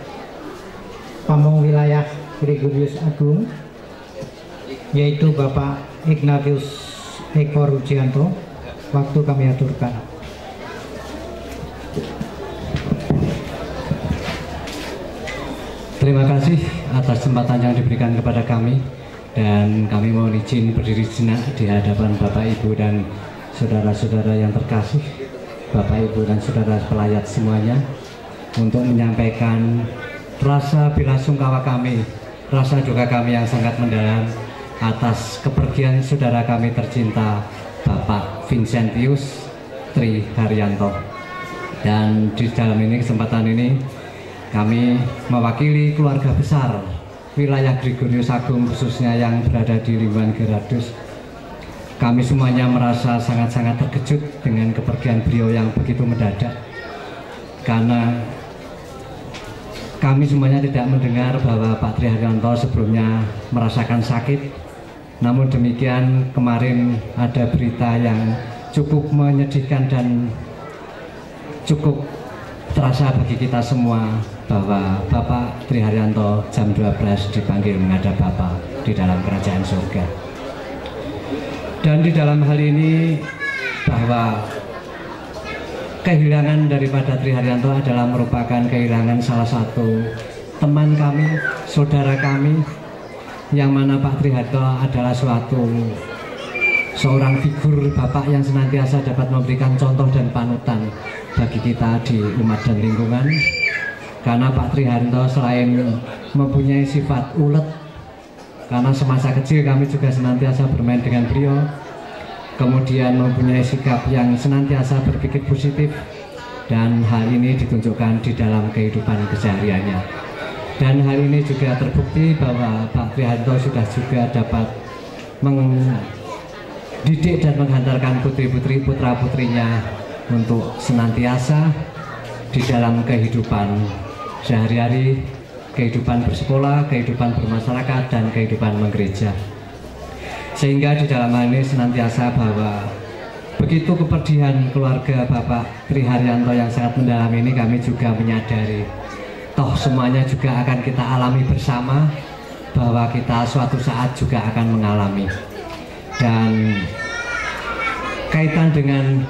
Pamong Wilayah Gregorius Agung, yaitu Bapak Ignatius Eko Rujianto. Waktu kami aturkan. Terima kasih atas kesempatan yang diberikan kepada kami, dan kami mohon izin berdiri sejenak di hadapan Bapak Ibu dan saudara-saudara yang terkasih, Bapak Ibu dan saudara pelayat semuanya, untuk menyampaikan rasa belasungkawa kami, rasa duka kami yang sangat mendalam atas kepergian saudara kami tercinta Bapak Vincentius Tri Haryanto. Dan di dalam kesempatan ini kami mewakili keluarga besar wilayah Gregorius Agung, khususnya yang berada di lingkungan Geradus. Kami semuanya merasa sangat-sangat terkejut dengan kepergian beliau yang begitu mendadak, karena kami semuanya tidak mendengar bahwa Pak Tri Haryanto sebelumnya merasakan sakit. Namun demikian, kemarin ada berita yang cukup menyedihkan dan cukup terasa bagi kita semua bahwa Bapak Tri Haryanto jam 12 dipanggil menghadap Bapak di dalam kerajaan surga. Dan di dalam hal ini, bahwa kehilangan daripada Tri Haryanto adalah merupakan kehilangan salah satu teman kami, saudara kami, yang mana Pak Tri Haryanto adalah seorang figur Bapak yang senantiasa dapat memberikan contoh dan panutan bagi kita di umat dan lingkungan. Karena Pak Tri Haryanto selain mempunyai sifat ulet, karena semasa kecil kami juga senantiasa bermain dengan beliau, kemudian mempunyai sikap yang senantiasa berpikir positif, dan hal ini ditunjukkan di dalam kehidupan kesehariannya. Dan hal ini juga terbukti bahwa Pak Tri Haryanto sudah juga dapat mendidik dan menghantarkan putri-putri, putra-putrinya untuk senantiasa di dalam kehidupan sehari-hari, kehidupan bersekolah, kehidupan bermasyarakat, dan kehidupan menggereja. Sehingga di dalam hal ini senantiasa bahwa begitu kepedihan keluarga Bapak Tri Haryanto yang sangat mendalam ini, kami juga menyadari toh semuanya juga akan kita alami bersama, bahwa kita suatu saat juga akan mengalami. Dan kaitan dengan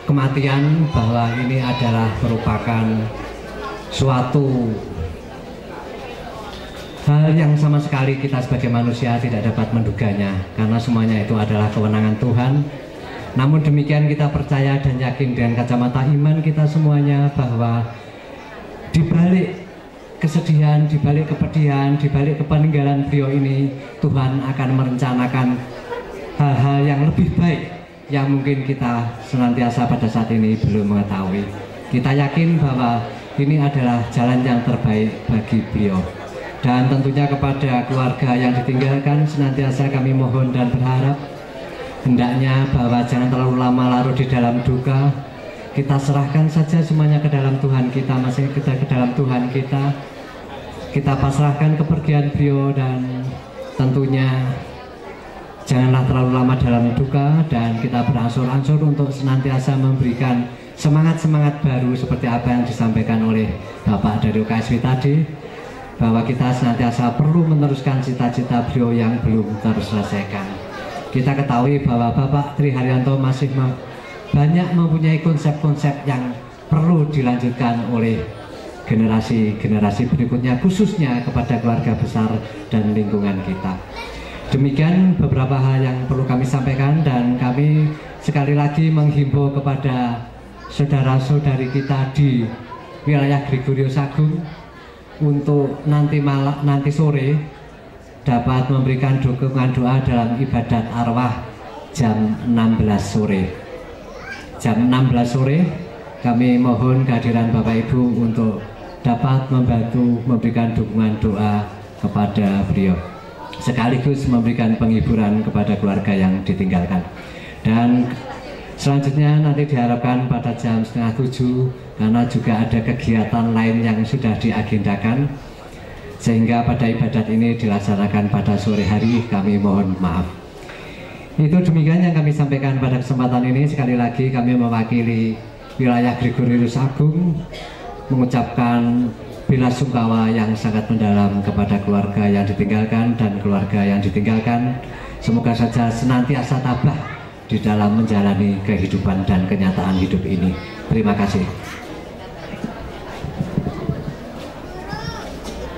kematian, bahwa ini adalah merupakan suatu hal yang sama sekali kita sebagai manusia tidak dapat menduganya, karena semuanya itu adalah kewenangan Tuhan. Namun demikian, kita percaya dan yakin dengan kacamata iman kita semuanya bahwa di balik kesedihan, di balik kepedihan, di balik kepeninggalan beliau ini, Tuhan akan merencanakan hal-hal yang lebih baik yang mungkin kita senantiasa pada saat ini belum mengetahui. Kita yakin bahwa ini adalah jalan yang terbaik bagi beliau. Dan tentunya kepada keluarga yang ditinggalkan, senantiasa kami mohon dan berharap hendaknya bahwa jangan terlalu lama larut di dalam duka, kita serahkan saja semuanya ke dalam Tuhan kita, masih kita ke dalam Tuhan kita pasrahkan kepergian beliau, dan tentunya janganlah terlalu lama dalam duka, dan kita beransur-ansur untuk senantiasa memberikan semangat-semangat baru seperti apa yang disampaikan oleh Bapak dari UKSW tadi, bahwa kita senantiasa perlu meneruskan cita-cita beliau yang belum terselesaikan. Kita ketahui bahwa Bapak Tri Haryanto masih banyak mempunyai konsep-konsep yang perlu dilanjutkan oleh generasi-generasi berikutnya, khususnya kepada keluarga besar dan lingkungan kita. Demikian beberapa hal yang perlu kami sampaikan, dan kami sekali lagi menghimbau kepada saudara-saudari kita di wilayah Gregorius Agung untuk nanti sore dapat memberikan dukungan doa dalam ibadat arwah jam 16 sore. Jam 16 sore kami mohon kehadiran Bapak Ibu untuk dapat membantu memberikan dukungan doa kepada beliau, sekaligus memberikan penghiburan kepada keluarga yang ditinggalkan. Dan selanjutnya nanti diharapkan pada jam 6:30, karena juga ada kegiatan lain yang sudah diagendakan, sehingga pada ibadat ini dilaksanakan pada sore hari. Kami mohon maaf. Itu demikian yang kami sampaikan pada kesempatan ini. Sekali lagi kami mewakili wilayah Gregorius Agung mengucapkan bela sungkawa yang sangat mendalam kepada keluarga yang ditinggalkan dan keluarga yang ditinggalkan. Semoga saja senantiasa tabah di dalam menjalani kehidupan dan kenyataan hidup ini. Terima kasih.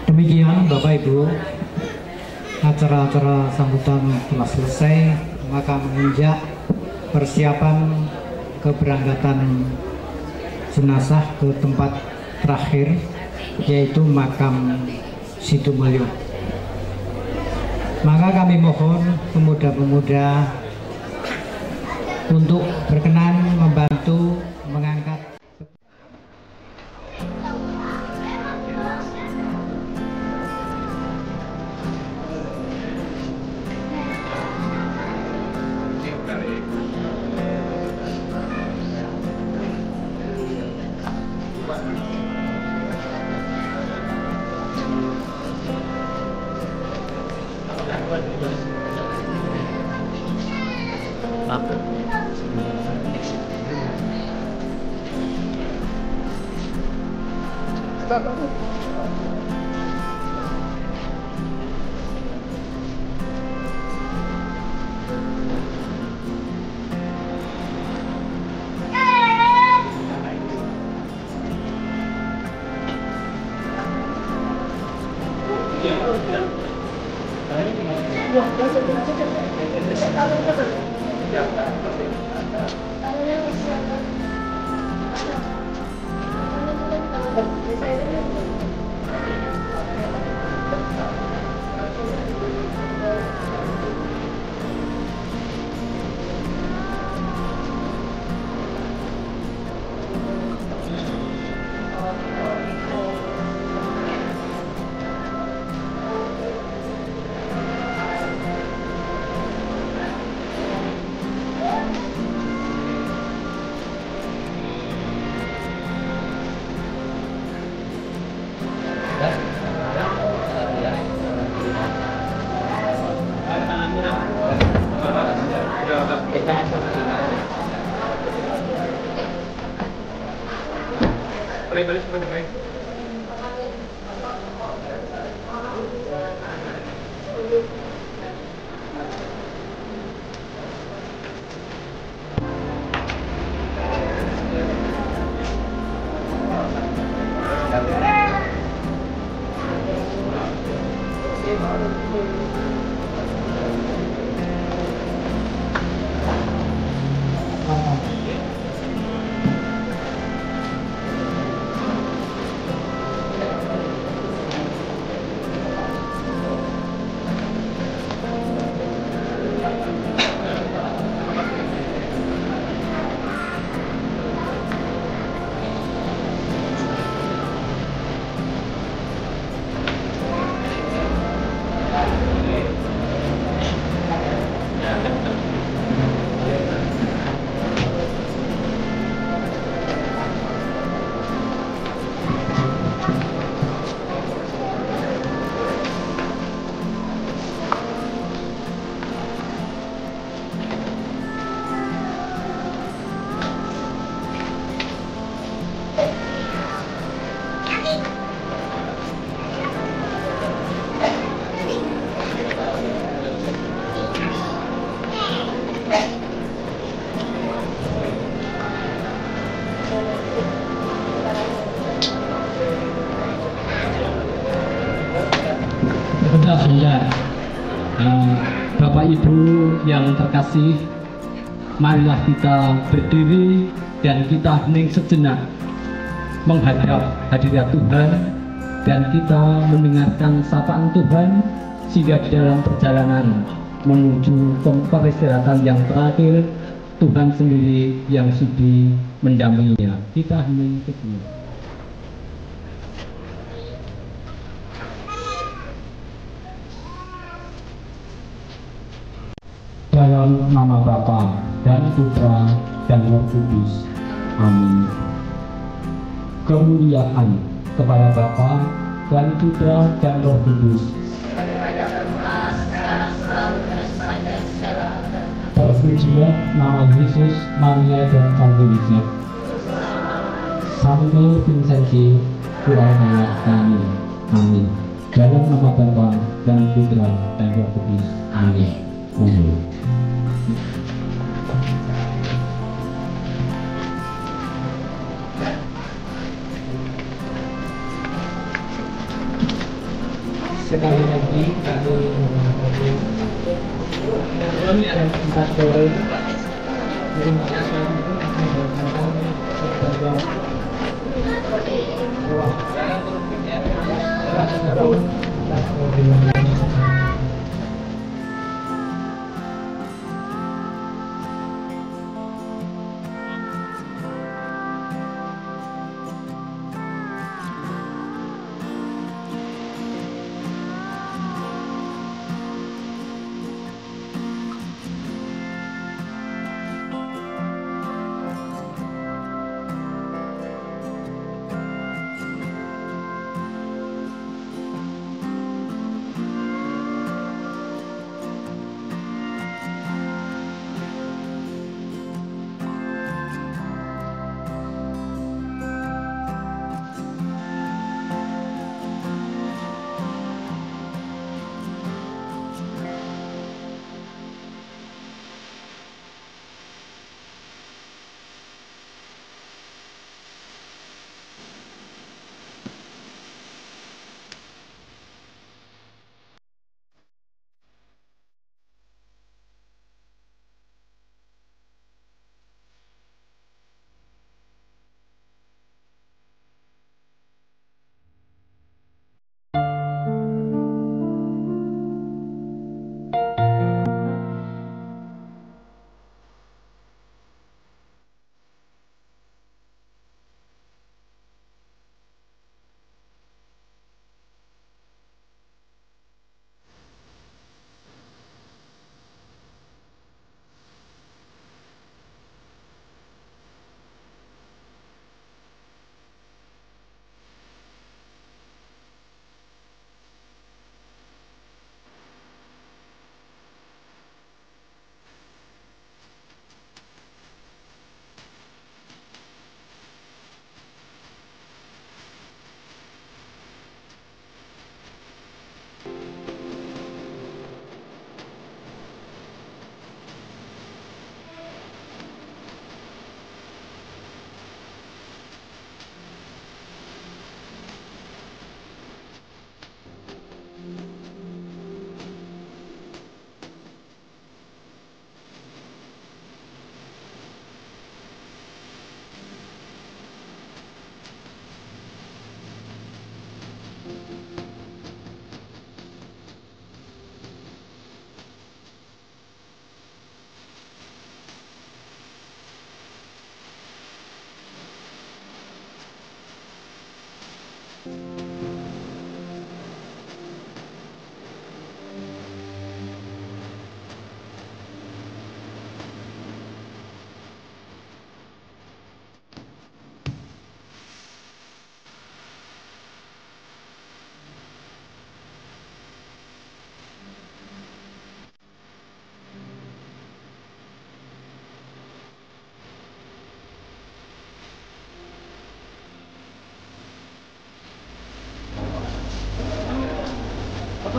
Demikian Bapak Ibu, acara-acara sambutan telah selesai, maka menginjak persiapan keberangkatan jenazah ke tempat terakhir, yaitu makam Situmulyo. Maka kami mohon pemuda-pemuda untuk berkenan membantu mengangkat Sudah, Bapak Ibu yang terkasih, marilah kita berdiri dan kita hening sejenak menghadap hadirat Tuhan dan kita mendengarkan sapaan Tuhan, sehingga di dalam perjalanan menuju peristirahatan yang terakhir Tuhan sendiri yang sudi mendampinginya. Kita hening sejenak. Dalam nama Bapa dan Putra dan Roh Kudus. Amin. Kemuliaan kepada Bapa dan Putra dan Roh Kudus. Terpujilah nama Yesus, Maria dan Santo Yosef. Santo Vincenzi, doakanlah kami. Amin. Dalam nama Bapa dan Putra dan Roh Kudus. Amin. Amin. Sekali lagi kami empat sore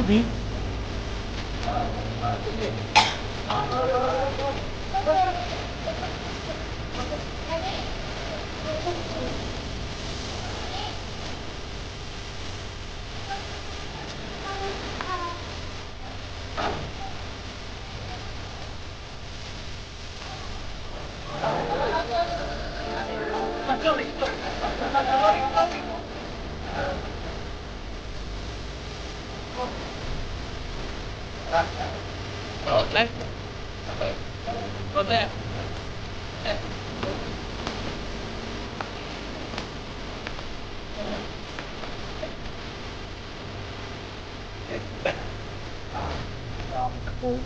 Ruby.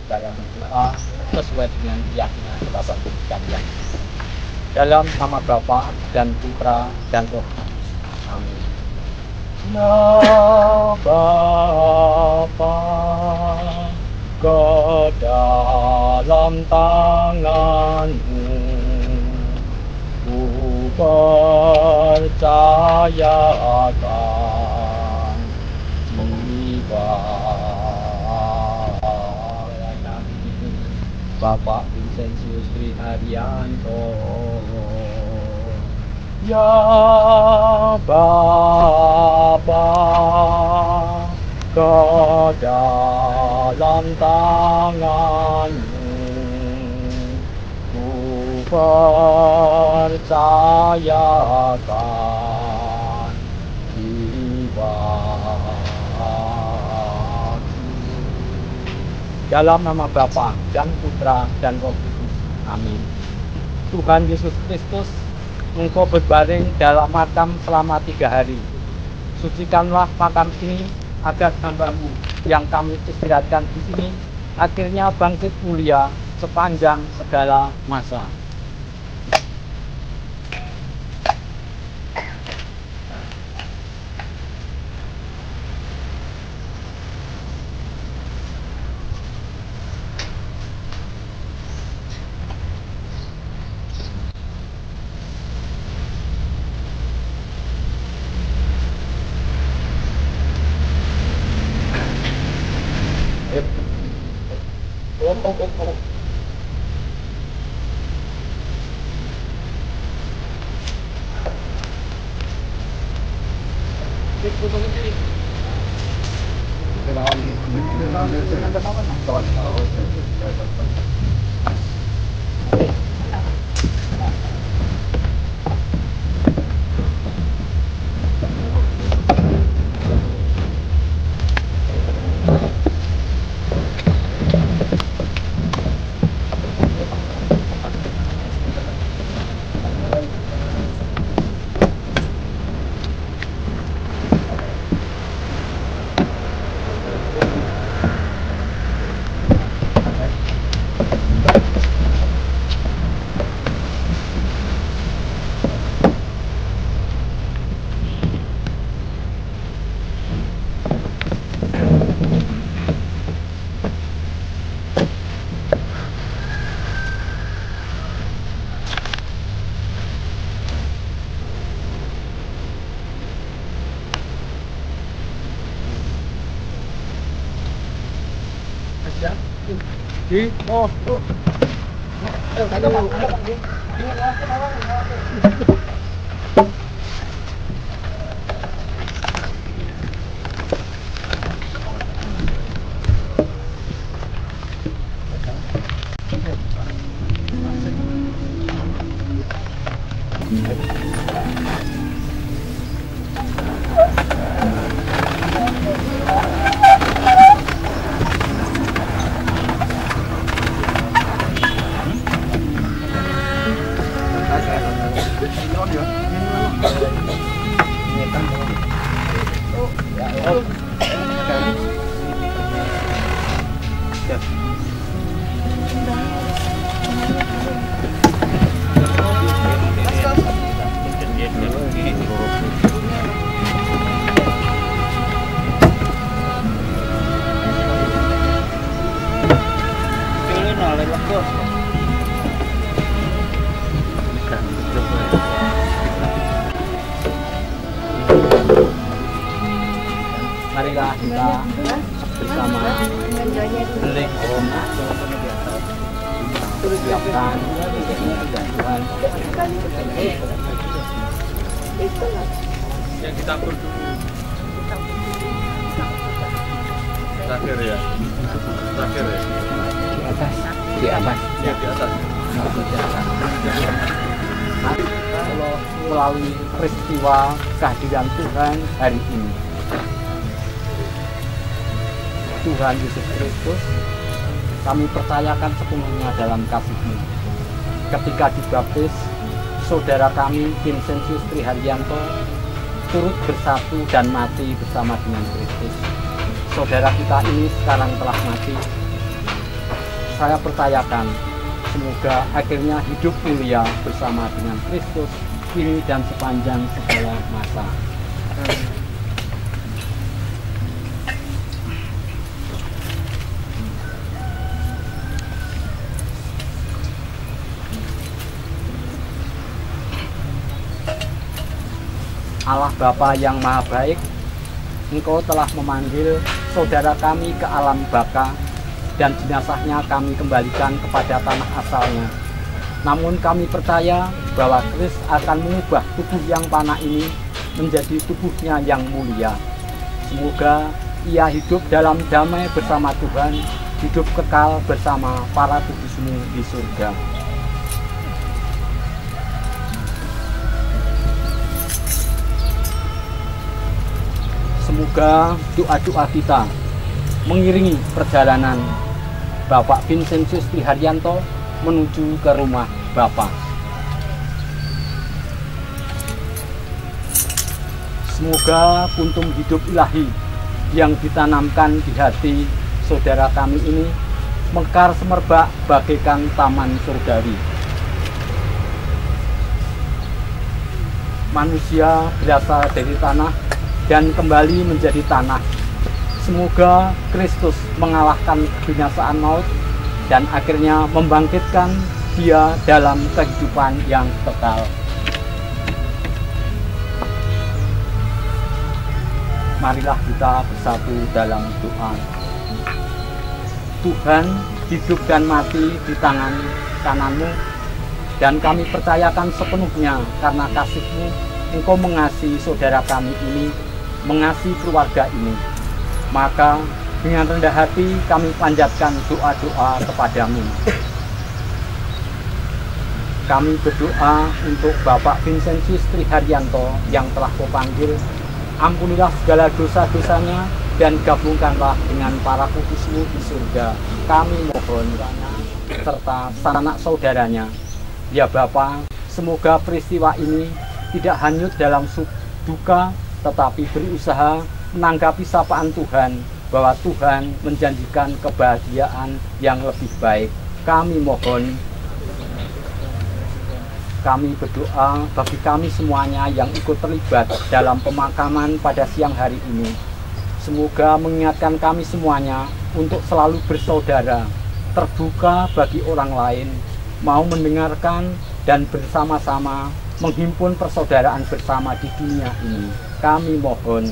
dalam doa sesuai dengan keyakinan Bapak sekalian. Dalam nama Bapa dan Putra dan Roh. Amin. Ya Bapa, ke dalam tangan-Mu ku percaya akan jiwa Bapak Vincenzius Triharyanto. Ya Bapa, ke dalam tangan-Mu ku percayakan jiwa. Dalam nama Bapa dan Putra dan Roh Kudus. Amin. Tuhan Yesus Kristus, Engkau berbaring dalam makam selama 3 hari. Sucikanlah makam ini agar hamba-Mu yang kami istirahatkan di sini akhirnya bangkit mulia sepanjang segala masa. Marilah kita bersama belik siapkan Tuhan yang kita dulu terakhir ya di atas kalau melalui peristiwa kehadiran Tuhan hari ini Tuhan Yesus Kristus, kami percayakan sepenuhnya dalam kasih-Mu. Ketika dibaptis, saudara kami Vincentius Triharyanto turut bersatu dan mati bersama dengan Kristus. Saudara kita ini sekarang telah mati. Saya percayakan semoga akhirnya hidup mulia bersama dengan Kristus kini dan sepanjang segala masa. Allah Bapa yang Maha Baik, Engkau telah memanggil saudara kami ke alam baka dan jenazahnya kami kembalikan kepada tanah asalnya. Namun kami percaya bahwa Kristus akan mengubah tubuh yang panah ini menjadi tubuhnya yang mulia. Semoga ia hidup dalam damai bersama Tuhan, hidup kekal bersama para kudus-Mu di surga. Semoga doa-doa kita mengiringi perjalanan Bapak Vincentius Triharyanto menuju ke rumah Bapa. Semoga kuntum hidup ilahi yang ditanamkan di hati saudara kami ini mekar semerbak bagaikan taman surgawi. Manusia berasal dari tanah dan kembali menjadi tanah. Semoga Kristus mengalahkan kebinasaan maut dan akhirnya membangkitkan dia dalam kehidupan yang kekal. Marilah kita bersatu dalam doa. Tuhan, hidup dan mati di tangan kanan-Mu, dan kami percayakan sepenuhnya karena kasih-Mu, Engkau mengasihi saudara kami ini, mengasihi keluarga ini. Maka dengan rendah hati kami panjatkan doa-doa kepadamu. Kami berdoa untuk Bapak Vincentius Triharyanto yang telah Kau panggil. Ampunilah segala dosa-dosanya dan gabungkanlah dengan para kudus-Mu di surga. Kami mohon serta sanak saudaranya. Ya Bapa, semoga peristiwa ini tidak hanyut dalam duka, tetapi berusaha menanggapi sapaan Tuhan, bahwa Tuhan menjanjikan kebahagiaan yang lebih baik. Kami mohon, kami berdoa bagi kami semuanya yang ikut terlibat dalam pemakaman pada siang hari ini. Semoga mengingatkan kami semuanya untuk selalu bersaudara, terbuka bagi orang lain, mau mendengarkan dan bersama-sama menghimpun persaudaraan bersama di dunia ini. Kami mohon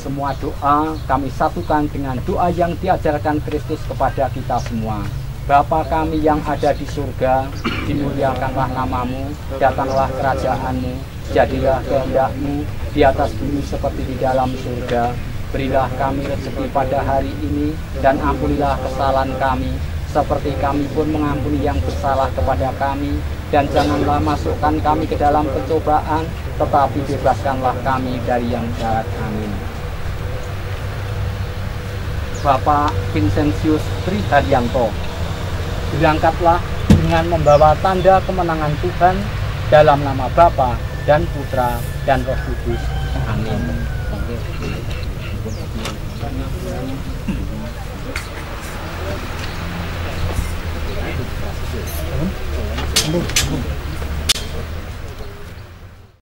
semua doa kami satukan dengan doa yang diajarkan Kristus kepada kita semua. Bapa kami yang ada di surga, dimuliakanlah nama-Mu, datanglah kerajaan-Mu, jadilah kehendak-Mu di atas bumi seperti di dalam surga. Berilah kami rezeki pada hari ini, dan ampunilah kesalahan kami, seperti kami pun mengampuni yang bersalah kepada kami. Dan janganlah masukkan kami ke dalam pencobaan, tetapi bebaskanlah kami dari yang jahat. Amin. Bapak Vincentius Triharyanto, berangkatlah dengan membawa tanda kemenangan Tuhan dalam nama Bapa dan Putra dan Roh Kudus. Amin.